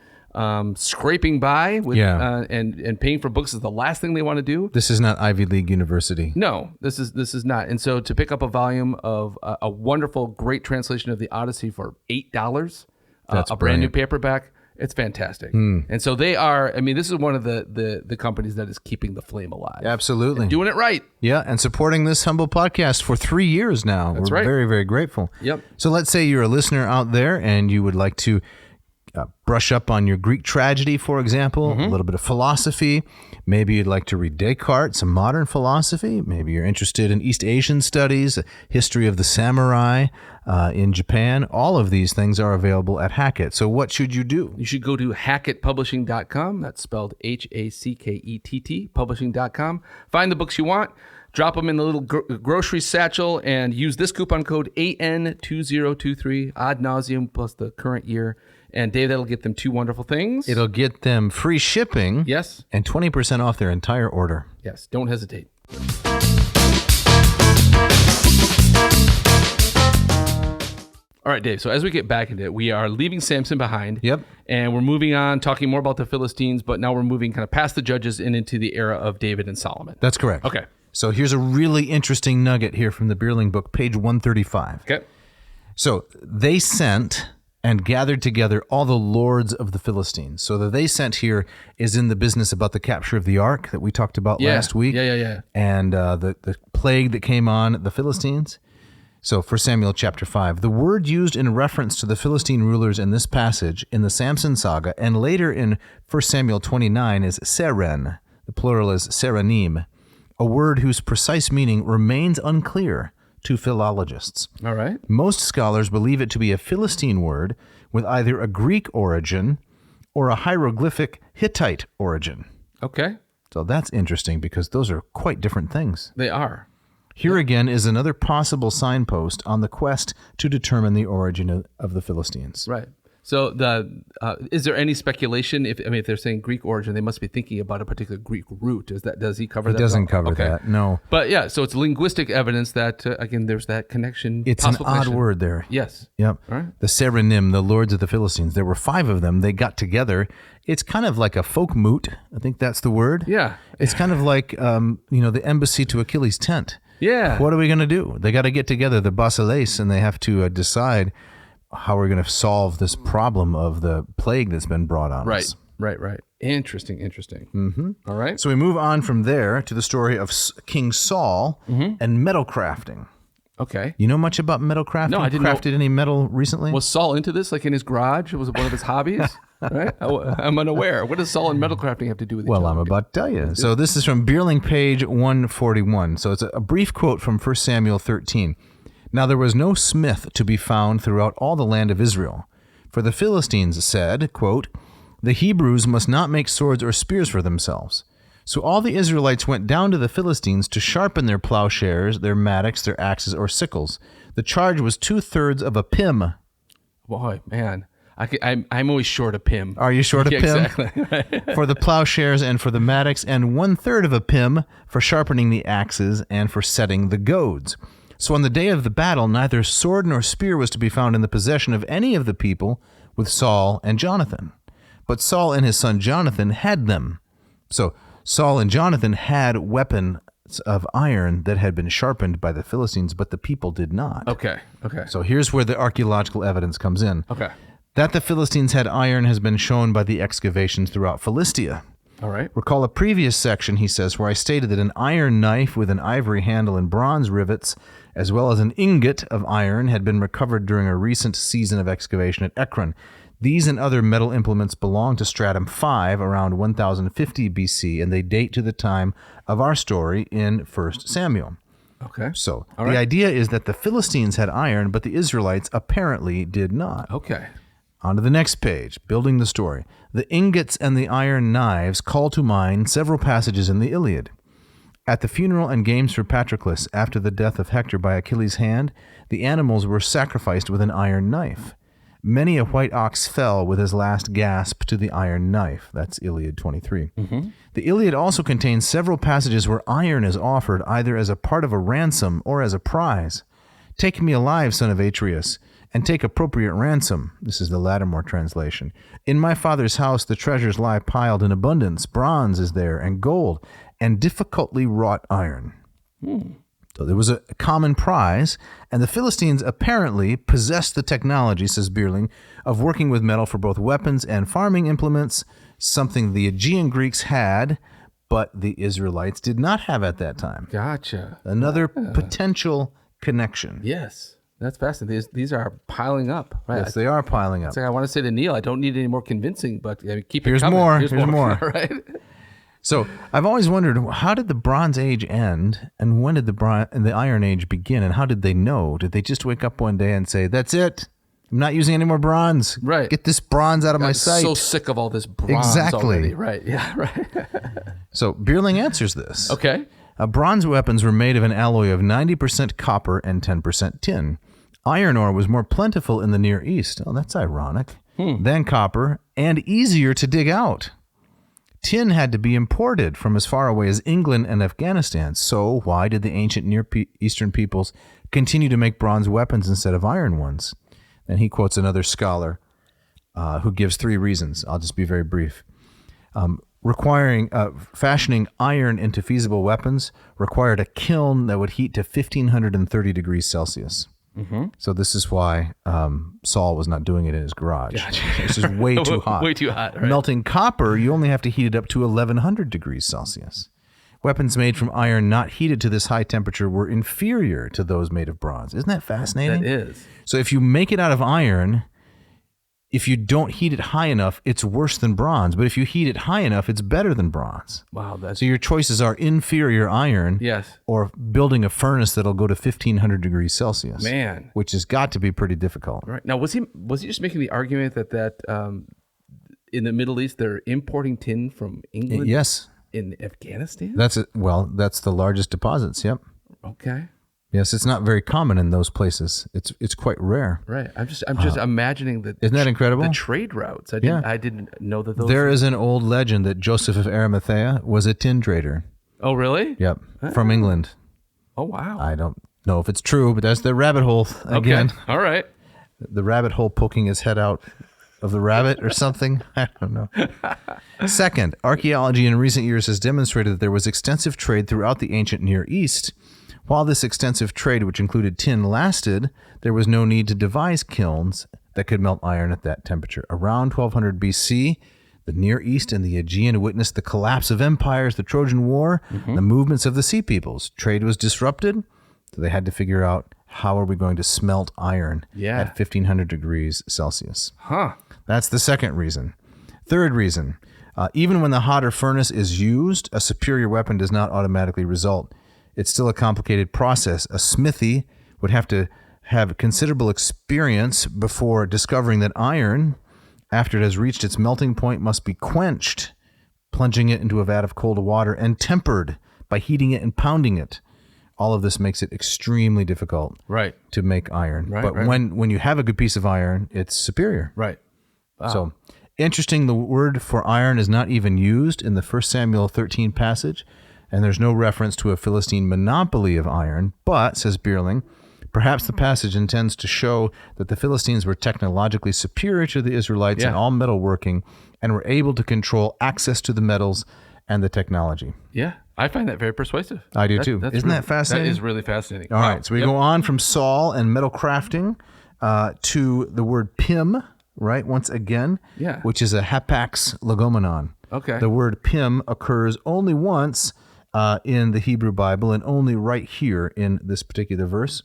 scraping by with and paying for books is the last thing they want to do.
This is not Ivy League University.
No, this is not. And so to pick up a volume of a wonderful, great translation of the Odyssey for $8,
that's
a brand new paperback, it's fantastic. And so they are. I mean, this is one of the companies that is keeping the flame alive.
Absolutely,
and doing it right.
Yeah, and supporting this humble podcast for 3 years now.
That's
We're
right.
very, very grateful.
Yep.
So let's say you're a listener out there and you would like to brush up on your Greek tragedy, for example, a little bit of philosophy. Maybe you'd like to read Descartes, some modern philosophy. Maybe you're interested in East Asian studies, history of the samurai in Japan. All of these things are available at Hackett. So what should you do?
You should go to hackettpublishing.com. That's spelled HACKETT, publishing.com. Find the books you want. Drop them in the little grocery satchel and use this coupon code AN2023, ad nauseum plus the current year. And Dave, that'll get them two wonderful things.
It'll get them free shipping.
Yes.
And 20% off their entire order.
Yes. Don't hesitate. All right, Dave. So as we get back into it, we are leaving Samson behind.
Yep.
And we're moving on, talking more about the Philistines, but now we're moving kind of past the judges and into the era of David and Solomon.
That's correct.
Okay.
So here's a really interesting nugget here from the Beerling book, page 135.
Okay.
So they sent and gathered together all the lords of the Philistines. So the they sent here is in the business about the capture of the ark that we talked about last week.
Yeah.
And the plague that came on the Philistines. So 1 Samuel chapter 5, the word used in reference to the Philistine rulers in this passage in the Samson saga and later in 1 Samuel 29 is seren. The plural is seranim, a word whose precise meaning remains unclear to philologists.
All right.
Most scholars believe it to be a Philistine word with either a Greek origin or a hieroglyphic Hittite origin.
Okay.
So that's interesting because those are quite different things.
They are.
Here again is another possible signpost on the quest to determine the origin of the Philistines.
Right. So is there any speculation if they're saying Greek origin, they must be thinking about a particular Greek root? Does he cover that?
He doesn't cover that. No.
But yeah, so it's linguistic evidence that again there's that connection.
It's an odd word there.
Yes.
Yep.
All right.
The Seranim, the lords of the Philistines. There were 5 of them. They got together. It's kind of like a folk moot. I think that's the word.
Yeah.
It's kind of like the embassy to Achilles' tent.
Yeah.
What are we going to do? They got to get together, the basileis, and they have to decide how we're going to solve this problem of the plague that's been brought on us.
Right. Interesting.
Mm-hmm.
All right.
So we move on from there to the story of King Saul and metal crafting.
Okay.
You know much about metal crafting?
No, I didn't
crafted any metal recently?
Was Saul into this, like in his garage? Was it one of his hobbies? Right? I'm unaware. What does Saul and metal crafting have to do with each other?
Well, I'm about to tell you. So this is from Beerling, page 141. So it's a brief quote from 1 Samuel 13. Now there was no smith to be found throughout all the land of Israel. For the Philistines said, quote, the Hebrews must not make swords or spears for themselves. So all the Israelites went down to the Philistines to sharpen their plowshares, their mattocks, their axes, or sickles. The charge was 2/3 of a pim.
Boy, man. I'm always short a pim.
Are you short a pim?
Exactly.
For the plowshares and for the mattocks, and 1/3 of a pim for sharpening the axes and for setting the goads. So on the day of the battle, neither sword nor spear was to be found in the possession of any of the people with Saul and Jonathan. But Saul and his son Jonathan had them. So Saul and Jonathan had weapons of iron that had been sharpened by the Philistines, but the people did not.
Okay.
So here's where the archaeological evidence comes in.
Okay.
That the Philistines had iron has been shown by the excavations throughout Philistia.
All right.
Recall a previous section, he says, where I stated that an iron knife with an ivory handle and bronze rivets, as well as an ingot of iron, had been recovered during a recent season of excavation at Ekron. These and other metal implements belong to stratum 5 around 1050 BC, and they date to the time of our story in 1 Samuel.
Okay.
So the idea is that the Philistines had iron, but the Israelites apparently did not.
Okay.
On to the next page, building the story. The ingots and the iron knives call to mind several passages in the Iliad. At the funeral and games for Patroclus, after the death of Hector by Achilles' hand, the animals were sacrificed with an iron knife. Many a white ox fell with his last gasp to the iron knife. That's Iliad 23. Mm-hmm. The Iliad also contains several passages where iron is offered either as a part of a ransom or as a prize. Take me alive, son of Atreus, and take appropriate ransom. This is the Lattimore translation. In my father's house the treasures lie piled in abundance. Bronze is there, and gold, and difficultly wrought iron. So there was a common prize, and the Philistines apparently possessed the technology, says Bierling, of working with metal for both weapons and farming implements, something the Aegean Greeks had, but the Israelites did not have at that time.
Gotcha.
Another potential connection.
Yes. That's fascinating. These are piling up. Right?
Yes, they are piling up.
It's like I want to say to Neil, I don't need any more convincing, but keep it
Here's
coming.
more. Here's more.
Right?
So I've always wondered, how did the Bronze Age end, and when did the Iron Age begin, and how did they know? Did they just wake up one day and say, "That's it, I'm not using any more bronze.
Right.
Get this bronze out of my sight."
So sick of all this bronze already. Right. Yeah. Right.
So Bierling answers this.
Okay.
Bronze weapons were made of an alloy of 90% copper and 10% tin. Iron ore was more plentiful in the Near East. Oh, that's ironic. Than copper, and easier to dig out. Tin had to be imported from as far away as England and Afghanistan. So why did the ancient Near Eastern peoples continue to make bronze weapons instead of iron ones? And he quotes another scholar who gives 3 reasons. I'll just be very brief. Fashioning iron into feasible weapons required a kiln that would heat to 1530 degrees Celsius. Mm-hmm. So this is why Saul was not doing it in his garage.
Gotcha.
It's just way too hot.
Way too hot. Right?
Melting copper, you only have to heat it up to 1100 degrees Celsius. Weapons made from iron not heated to this high temperature were inferior to those made of bronze. Isn't that fascinating?
That is.
So if you make it out of iron, if you don't heat it high enough, it's worse than bronze. But if you heat it high enough, it's better than bronze.
Wow.
So your choices are inferior iron,
yes, or
building a furnace that'll go to 1500 degrees Celsius.
Man.
Which has got to be pretty difficult.
Right. Now, was he just making the argument that in the Middle East, they're importing tin from England?
Yes.
In Afghanistan?
That's the largest deposits, yep.
Okay.
Yes, it's not very common in those places. It's quite rare.
Right. I'm just imagining that.
Isn't that incredible?
The trade routes. I didn't know that those.
There is an old legend that Joseph of Arimathea was a tin trader.
Oh, really?
Yep. From England.
Oh, wow.
I don't know if it's true, but that's the rabbit hole again.
Okay. All right.
The rabbit hole poking his head out of the rabbit or something. I don't know. Second, archaeology in recent years has demonstrated that there was extensive trade throughout the ancient Near East. While this extensive trade, which included tin, lasted, there was no need to devise kilns that could melt iron at that temperature. Around 1200 BC, the Near East and the Aegean witnessed the collapse of empires, the Trojan War, the movements of the Sea Peoples. Trade was disrupted, so they had to figure out, how are we going to smelt iron at 1500 degrees Celsius? That's the second reason. Third reason, even when the hotter furnace is used, a superior weapon does not automatically result. It's still a complicated process. A smithy would have to have considerable experience before discovering that iron, after it has reached its melting point, must be quenched, plunging it into a vat of cold water, and tempered by heating it and pounding it. All of this makes it extremely difficult to make iron. But when you have a good piece of iron, it's superior.
Right. Wow.
So interesting, the word for iron is not even used in the 1 Samuel 13 passage, and there's no reference to a Philistine monopoly of iron. But, says Bierling, perhaps the passage intends to show that the Philistines were technologically superior to the Israelites in all metalworking and were able to control access to the metals and the technology.
Yeah, I find that very persuasive.
I do too. Isn't that fascinating?
That is really fascinating.
All right, so we go on from Saul and metal crafting to the word pim, right? Once again, which is a hapax legomenon.
Okay.
The word pim occurs only once in the Hebrew Bible and only right here in this particular verse,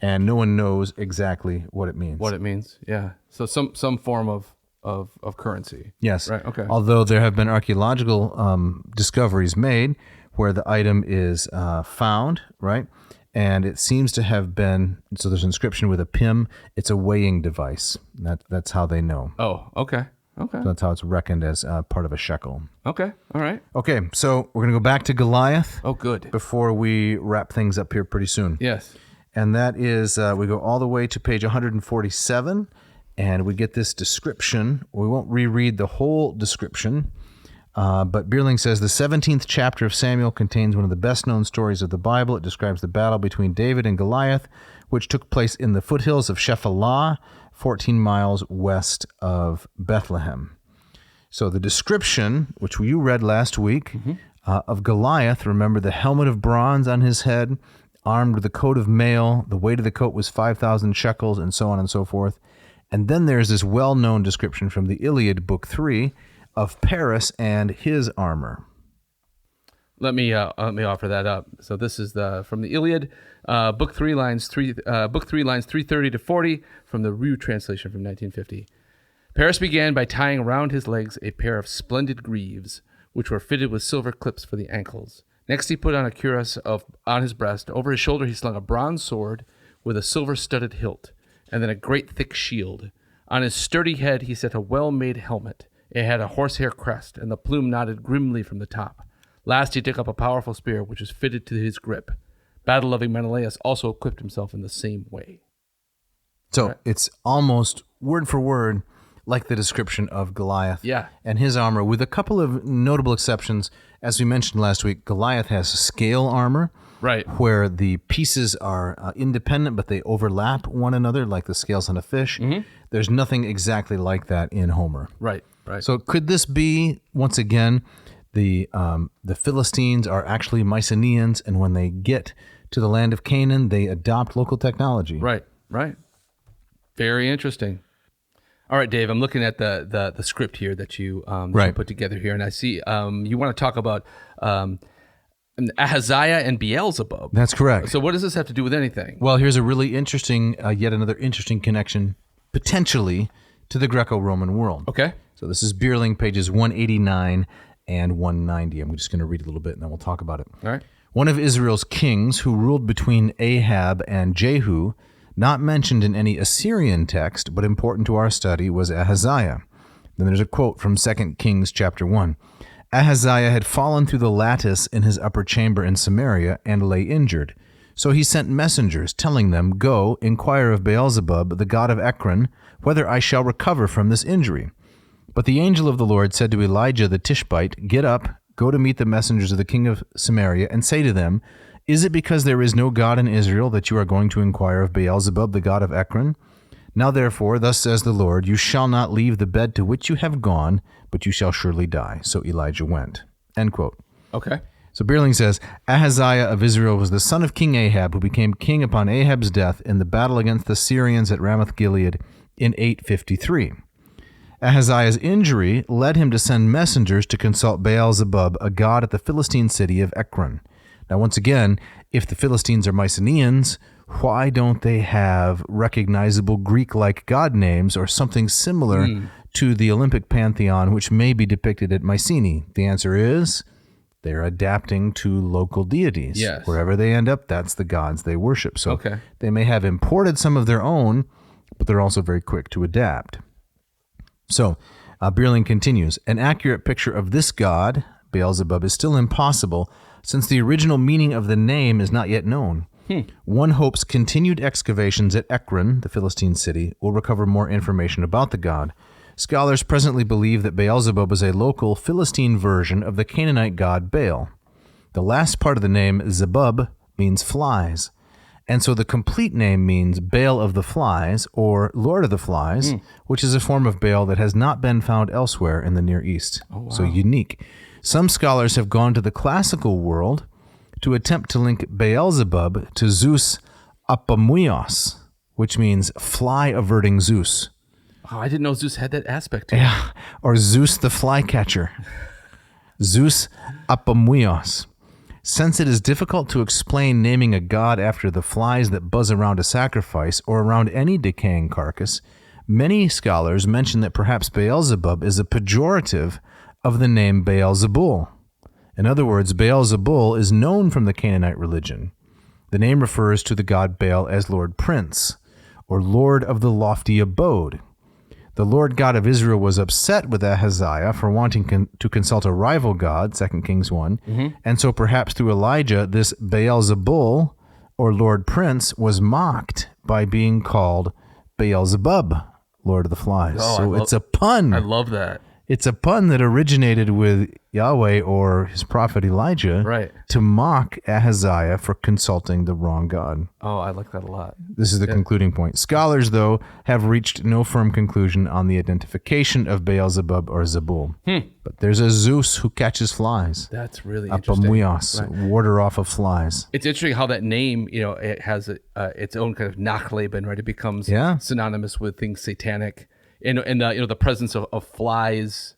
and no one knows exactly what it means.
Yeah. So some form of currency.
Yes.
Right. Okay.
Although there have been archaeological discoveries made where the item is found, right? And it seems to have been, so there's an inscription with a pim. It's a weighing device. That's how they know.
Oh, okay. Okay.
So that's how it's reckoned as part of a shekel.
Okay. All right.
Okay, so we're going to go back to Goliath.
Oh, good.
Before we wrap things up here pretty soon.
Yes.
And that is, we go all the way to page 147, and we get this description. We won't reread the whole description, but Bierling says the 17th chapter of Samuel contains one of the best-known stories of the Bible. It describes the battle between David and Goliath, which took place in the foothills of Shephelah, 14 miles west of Bethlehem. So the description, which you read last week, of Goliath, remember the helmet of bronze on his head, armed with a coat of mail, the weight of the coat was 5,000 shekels, and so on and so forth. And then there's this well-known description from the Iliad, Book 3, of Paris and his armor.
Let me offer that up. So this is from the Iliad, Book 3, lines 330 to 40, from the Rue translation from 1950. Paris began by tying around his legs a pair of splendid greaves, which were fitted with silver clips for the ankles. Next, he put on a cuirass on his breast. Over his shoulder, he slung a bronze sword with a silver-studded hilt, and then a great thick shield. On his sturdy head, he set a well-made helmet. It had a horsehair crest, and the plume nodded grimly from the top. Last, he took up a powerful spear, which was fitted to his grip. Battle-loving Menelaus also equipped himself in the same way.
So it's almost word for word like the description of Goliath and his armor, with a couple of notable exceptions. As we mentioned last week, Goliath has scale armor, where the pieces are independent, but they overlap one another, like the scales on a fish. There's nothing exactly like that in Homer.
Right.
So could this be, once again, the Philistines are actually Mycenaeans, and when they get to the land of Canaan, they adopt local technology?
Right. Very interesting. All right, Dave, I'm looking at the script here that you put together here, and I see you want to talk about Ahaziah and Beelzebub.
That's correct.
So what does this have to do with anything?
Well, here's a really interesting, yet another interesting connection, potentially, to the Greco-Roman world.
Okay.
So this is Bierling, pages 189 and 190. I'm just going to read a little bit, and then we'll talk about it.
All right.
One of Israel's kings who ruled between Ahab and Jehu, not mentioned in any Assyrian text, but important to our study, was Ahaziah. Then there's a quote from 2 Kings chapter 1. Ahaziah had fallen through the lattice in his upper chamber in Samaria and lay injured. So he sent messengers, telling them, "Go, inquire of Beelzebub, the god of Ekron, whether I shall recover from this injury." But the angel of the Lord said to Elijah the Tishbite, "Get up, go to meet the messengers of the king of Samaria, and say to them, Is it because there is no God in Israel that you are going to inquire of Beelzebub, the god of Ekron? Now therefore, thus says the Lord, you shall not leave the bed to which you have gone, but you shall surely die." So Elijah went. End quote.
Okay.
So Bierling says, Ahaziah of Israel was the son of King Ahab, who became king upon Ahab's death in the battle against the Syrians at Ramoth-Gilead in 853. Ahaziah's injury led him to send messengers to consult Beelzebub, a god at the Philistine city of Ekron. Now, once again, if the Philistines are Mycenaeans, why don't they have recognizable Greek-like god names or something similar to the Olympic pantheon, which may be depicted at Mycenae? The answer is they're adapting to local deities.
Yes.
Wherever they end up, that's the gods they worship. So they may have imported some of their own, but they're also very quick to adapt. So Bierling continues, an accurate picture of this god, Beelzebub is still impossible, since the original meaning of the name is not yet known. One hopes continued excavations at Ekron, the Philistine city, will recover more information about the god. Scholars presently believe that Beelzebub is a local Philistine version of the Canaanite god Baal. The last part of the name, Zebub, means flies, and so the complete name means Baal of the Flies, or Lord of the Flies, which is a form of Baal that has not been found elsewhere in the Near East. Oh, wow. So unique. Some scholars have gone to the classical world to attempt to link Beelzebub to Zeus Apamuios, which means fly-averting Zeus.
Oh, I didn't know Zeus had that aspect to him.
Yeah, or Zeus the flycatcher. Zeus Apamuios. Since it is difficult to explain naming a god after the flies that buzz around a sacrifice or around any decaying carcass, many scholars mention that perhaps Beelzebub is a pejorative of the name Baal-zebul. In other words, Baal-zebul is known from the Canaanite religion. The name refers to the god Baal as Lord Prince, or Lord of the Lofty Abode. The Lord God of Israel was upset with Ahaziah for wanting to consult a rival god, 2 Kings 1, and so perhaps through Elijah, this Baal-zebul, or Lord Prince, was mocked by being called Beelzebub, Lord of the Flies. Oh, so it's a pun.
I love that.
It's a pun that originated with Yahweh or his prophet Elijah to mock Ahaziah for consulting the wrong god.
Oh, I like that a lot.
This is the concluding point. Scholars, though, have reached no firm conclusion on the identification of Beelzebub or Zebul. But there's a Zeus who catches flies.
That's really interesting.
Apamuios, warder off of flies.
It's interesting how that name, it has its own kind of nachleben, right? It becomes synonymous with things satanic. And the presence of flies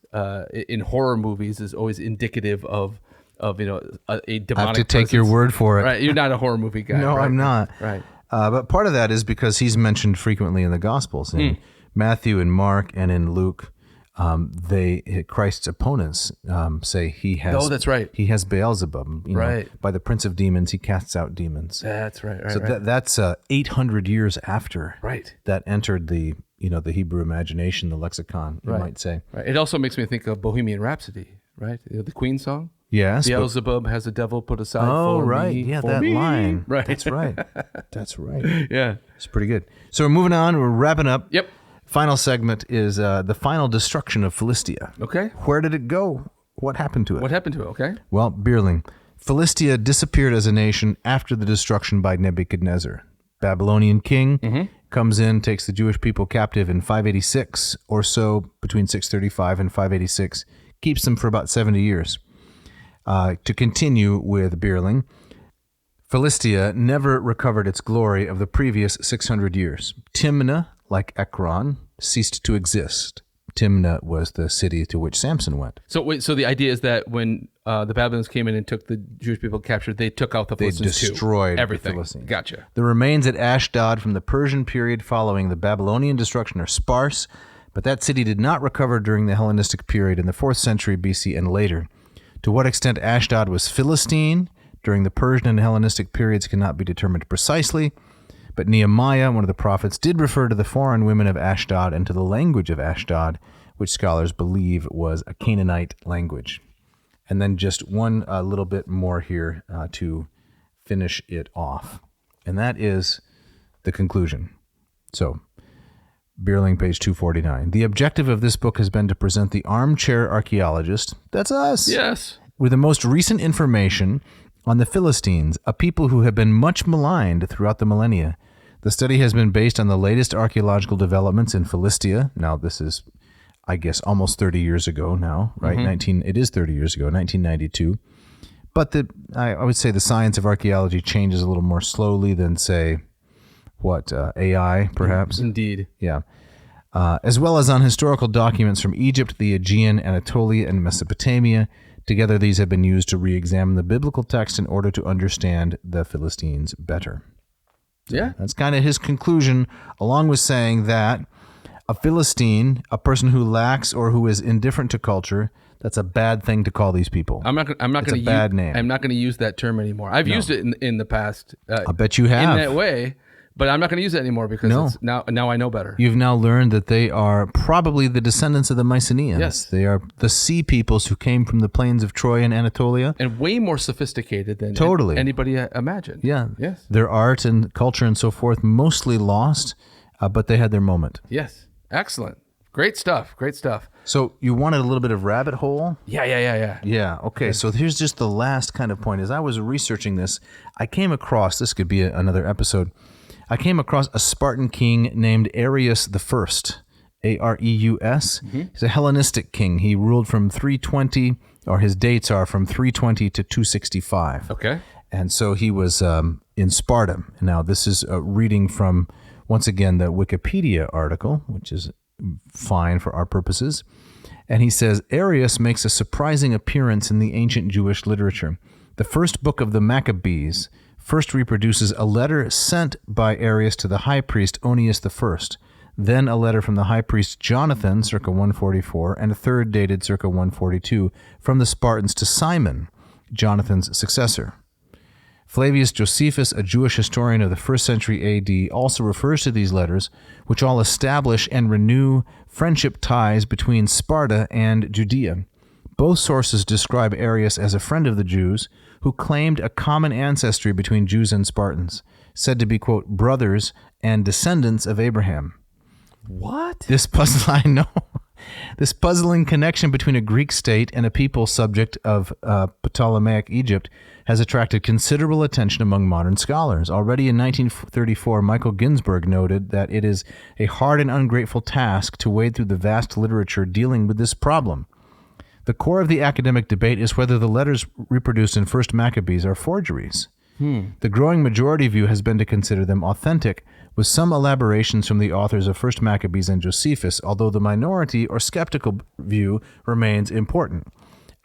in horror movies is always indicative of a demonic
I have to take your word for it.
Right, you're not a horror movie guy.
No,
right?
I'm not.
Right.
But part of that is because he's mentioned frequently in the Gospels. In Matthew and Mark and in Luke, Christ's opponents say he has.
Oh, that's right.
He has Beelzebub. By the prince of demons, he casts out demons.
That's right.
So that's 800 years after that entered the Hebrew imagination, the lexicon, you might say.
Right. It also makes me think of Bohemian Rhapsody, right? The Queen song.
Yes.
Beelzebub has the devil put aside for me.
Yeah,
for
that
me.
line.
Right.
That's right. That's right.
Yeah.
It's pretty good. So we're moving on. We're wrapping up.
Yep.
Final segment is the final destruction of Philistia.
Okay.
Where did it go? What happened to it?
Okay.
Well, Bierling, Philistia disappeared as a nation after the destruction by Nebuchadnezzar. Babylonian king comes in, takes the Jewish people captive in 586 or so, between 635 and 586, keeps them for about 70 years. To continue with Bierling, Philistia never recovered its glory of the previous 600 years. Timnah, like Ekron, ceased to exist. Timnah was the city to which Samson went.
So the idea is that when the Babylonians came in and took the Jewish people captured, they took out the Philistines
They destroyed
everything.
The Philistines.
Gotcha.
The remains at Ashdod from the Persian period following the Babylonian destruction are sparse, but that city did not recover during the Hellenistic period in the 4th century BC and later. To what extent Ashdod was Philistine during the Persian and Hellenistic periods cannot be determined precisely, but Nehemiah, one of the prophets, did refer to the foreign women of Ashdod and to the language of Ashdod, which scholars believe was a Canaanite language. And then just one little bit more here to finish it off. And that is the conclusion. So, Bierling, page 249. The objective of this book has been to present the armchair archaeologist, that's us,
yes,
with the most recent information on the Philistines, a people who have been much maligned throughout the millennia. The study has been based on the latest archaeological developments in Philistia. Now, this is, I guess, almost 30 years ago now, right? It is 30 years ago, 1992. But I would say the science of archaeology changes a little more slowly than, say, AI, perhaps?
Indeed.
Yeah. As well as on historical documents from Egypt, the Aegean, Anatolia, and Mesopotamia. Together, these have been used to re-examine the biblical text in order to understand the Philistines better.
Yeah.
That's kind of his conclusion, along with saying that a Philistine, a person who lacks or who is indifferent to culture, that's a bad thing to call these people.
I'm not going to
bad name.
I'm not going to use that term anymore. I've used it in the past.
I bet you have.
In that way, But I'm not going to use it anymore because it's now I know better.
You've now learned that they are probably the descendants of the Mycenaeans.
Yes.
They are the sea peoples who came from the plains of Troy and Anatolia.
And way more sophisticated than anybody imagined.
Yeah.
Yes.
Their art and culture and so forth mostly lost, but they had their moment.
Yes. Excellent. Great stuff. Great stuff.
So you wanted a little bit of rabbit hole?
Yeah.
Yeah. Okay. So here's just the last kind of point. As I was researching this, I came across, this could be another episode, I came across a Spartan king named Arius the First, Areus. He's a Hellenistic king. He ruled from 320, or his dates are from 320 to 265.
Okay.
And so he was in Sparta. Now, this is reading from, once again, the Wikipedia article, which is fine for our purposes. And he says, Arius makes a surprising appearance in the ancient Jewish literature. The first book of the Maccabees first reproduces a letter sent by Arius to the high priest Onias I, then a letter from the high priest Jonathan, circa 144, and a third dated circa 142, from the Spartans to Simon, Jonathan's successor. Flavius Josephus, a Jewish historian of the 1st century AD, also refers to these letters, which all establish and renew friendship ties between Sparta and Judea. Both sources describe Arius as a friend of the Jews, who claimed a common ancestry between Jews and Spartans, said to be, quote, brothers and descendants of Abraham.
What?
This puzzling connection between a Greek state and a people subject of Ptolemaic Egypt has attracted considerable attention among modern scholars. Already in 1934, Michael Ginsberg noted that it is a hard and ungrateful task to wade through the vast literature dealing with this problem. The core of the academic debate is whether the letters reproduced in 1st Maccabees are forgeries. The growing majority view has been to consider them authentic, with some elaborations from the authors of 1st Maccabees and Josephus, although the minority or skeptical view remains important.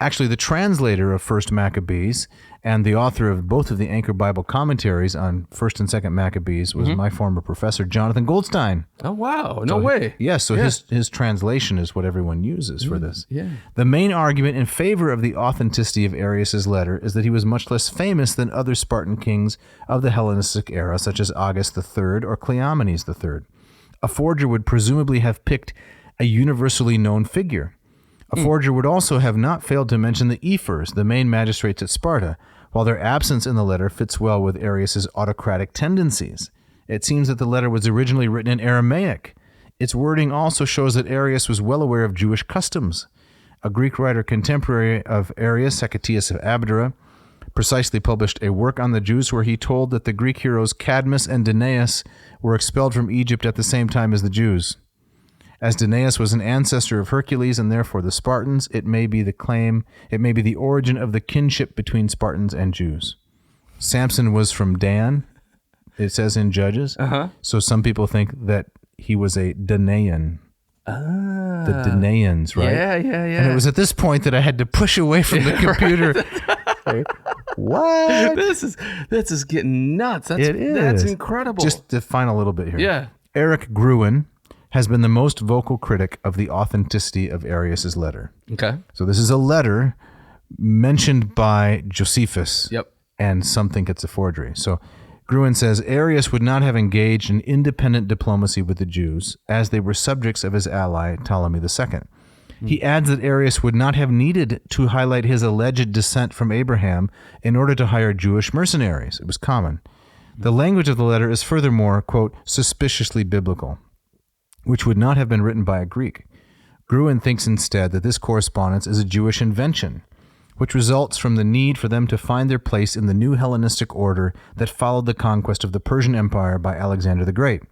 Actually, the translator of 1st Maccabees and the author of both of the Anchor Bible commentaries on 1st and 2nd Maccabees was my former professor, Jonathan Goldstein.
Oh, wow. No way.
Yes, so his translation is what everyone uses for this.
Yeah.
The main argument in favor of the authenticity of Arius's letter is that he was much less famous than other Spartan kings of the Hellenistic era, such as August III or Cleomenes III. A forger would presumably have picked a universally known figure. A forger would also have not failed to mention the ephors, the main magistrates at Sparta, while their absence in the letter fits well with Arius's autocratic tendencies. It seems that the letter was originally written in Aramaic. Its wording also shows that Arius was well aware of Jewish customs. A Greek writer contemporary of Arius, Hecataeus of Abdera, precisely published a work on the Jews where he told that the Greek heroes Cadmus and Danaus were expelled from Egypt at the same time as the Jews. As Danaus was an ancestor of Hercules and therefore the Spartans, it may be the origin of the kinship between Spartans and Jews. Samson was from Dan, it says in Judges. So some people think that he was a Danaan. The Danaans, right?
Yeah.
And it was at this point that I had to push away from the computer. What?
This is getting nuts.
It is.
That's incredible.
Just to find a little bit here.
Yeah.
Eric Gruen has been the most vocal critic of the authenticity of Arius's letter.
Okay.
So this is a letter mentioned by Josephus.
Yep.
And some think it's a forgery. So Gruen says, Arius would not have engaged in independent diplomacy with the Jews, as they were subjects of his ally, Ptolemy II. He adds that Arius would not have needed to highlight his alleged descent from Abraham in order to hire Jewish mercenaries. It was common. The language of the letter is furthermore, quote, suspiciously biblical, which would not have been written by a Greek. Gruen thinks instead that this correspondence is a Jewish invention, which results from the need for them to find their place in the new Hellenistic order that followed the conquest of the Persian Empire by Alexander the Great.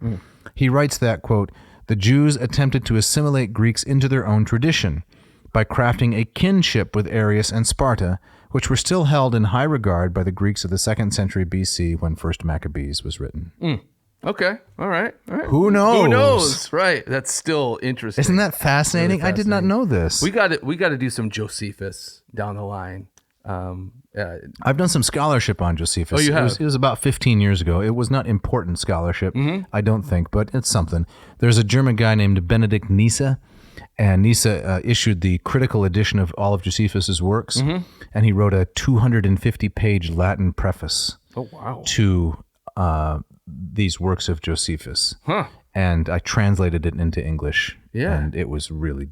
He writes that, quote, the Jews attempted to assimilate Greeks into their own tradition by crafting a kinship with Arius and Sparta, which were still held in high regard by the Greeks of the 2nd century BC when 1st Maccabees was written.
Okay. All right.
Who knows?
Right. That's still interesting.
Isn't that fascinating?
Really fascinating.
I did not know this.
We got to do some Josephus down the line.
I've done some scholarship on Josephus.
Oh, you have?
It was about 15 years ago. It was not important scholarship, I don't think, but it's something. There's a German guy named Benedict Niese, and Niese issued the critical edition of all of Josephus's works, and he wrote a 250-page Latin preface
Oh, wow.
to these works of Josephus.
Huh.
And I translated it into English.
Yeah.
And it was really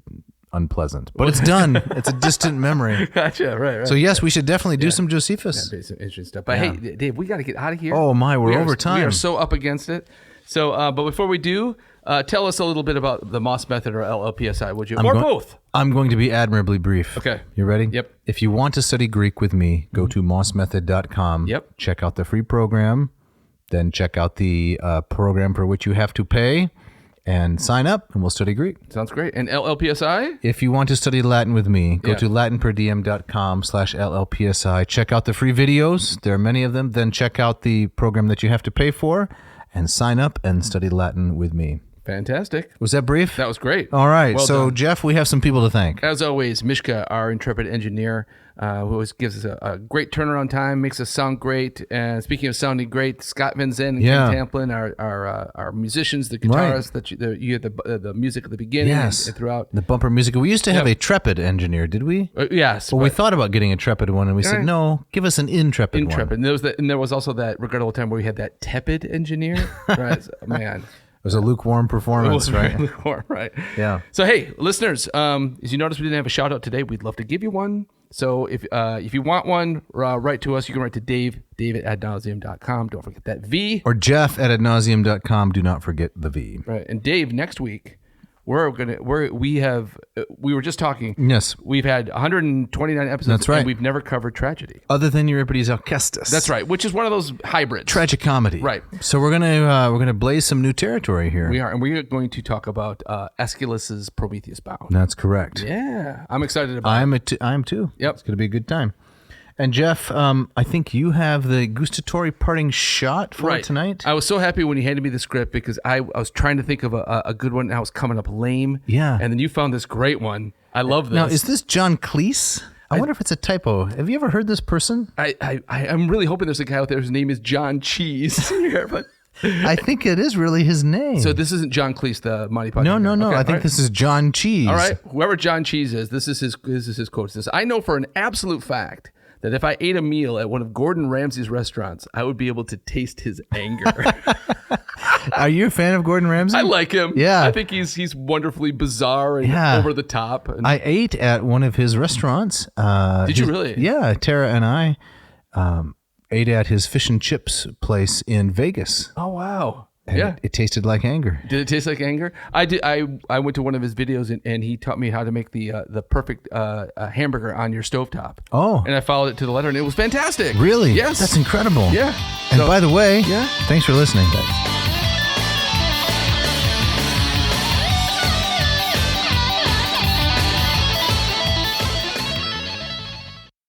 unpleasant. But it's done. It's a distant memory.
Gotcha. Right.
So, yes, we should definitely do some Josephus.
Some interesting stuff. But hey, Dave, we got to get out of here.
Oh, my. We're over time.
We are so up against it. So, but before we do, tell us a little bit about the Moss Method or LLPSI, would you? Both.
I'm going to be admirably brief.
Okay.
You ready?
Yep.
If you want to study Greek with me, go to mossmethod.com.
Yep.
Check out the free program. Then check out the program for which you have to pay. And sign up, and we'll study Greek.
Sounds great. And LLPSI?
If you want to study Latin with me, go to latinperdiem.com/LLPSI. Check out the free videos. There are many of them. Then check out the program that you have to pay for, and sign up and study Latin with me.
Fantastic.
Was that brief?
That was great.
All right.
Well
so,
done.
Jeff, we have some people to thank.
As always, Mishka, our intrepid engineer, who always gives us a great turnaround time, makes us sound great. And speaking of sounding great, Scott Van Zen and Ken Tamplin, our musicians, the guitarists, that you had the music at the beginning and throughout.
The bumper music. We used to have a trepid engineer, did we?
Yes.
Well, we thought about getting a trepid one, and we said, no, give us an intrepid one.
And there was also that regrettable time where we had that tepid engineer. Right? Man.
It was a lukewarm performance, right?
Lukewarm, right?
Yeah.
So, hey, listeners, as you notice, we didn't have a shout out today. We'd love to give you one. So if you want one, write to us. You can write to David at Navseam.com. Don't forget that V.
Or Jeff at Navseam.com. Do not forget the V.
Right. And Dave, next week, we were just talking.
Yes.
We've had 129 episodes.
That's right.
And we've never covered tragedy.
Other than Euripides Alcestis.
That's right. Which is one of those hybrids.
Tragicomedy.
Right.
So we're gonna blaze some new territory here.
We are, and we're going to talk about Aeschylus's Prometheus Bound.
That's correct.
Yeah, I'm excited about it.
I am too.
Yep.
It's gonna be a good time. And Jeff, I think you have the gustatory parting shot for tonight.
I was so happy when you handed me the script because I was trying to think of a good one and I was coming up lame.
Yeah.
And then you found this great one. I love this.
Now, is this John Cleese? I wonder if it's a typo. Have you ever heard this person?
I'm really hoping there's a guy out there whose name is John Cheese here, but
I think it is really his name.
So this isn't John Cleese, the Monty Python.
No.
Okay,
I think this is John Cheese.
All right. Whoever John Cheese is, this is his quote. It says, I know for an absolute fact that if I ate a meal at one of Gordon Ramsay's restaurants, I would be able to taste his anger.
Are you a fan of Gordon Ramsay?
I like him.
Yeah.
I think he's wonderfully bizarre and over the top. And
I ate at one of his restaurants.
Did you really?
Yeah. Tara and I ate at his fish and chips place in Vegas.
Oh, wow.
And it tasted like anger.
Did it taste like anger? I did. I went to one of his videos and he taught me how to make the perfect hamburger on your stovetop.
Oh.
And I followed it to the letter and it was fantastic.
Really?
Yes.
That's incredible.
Yeah.
And by the way,
thanks
for listening. Thanks.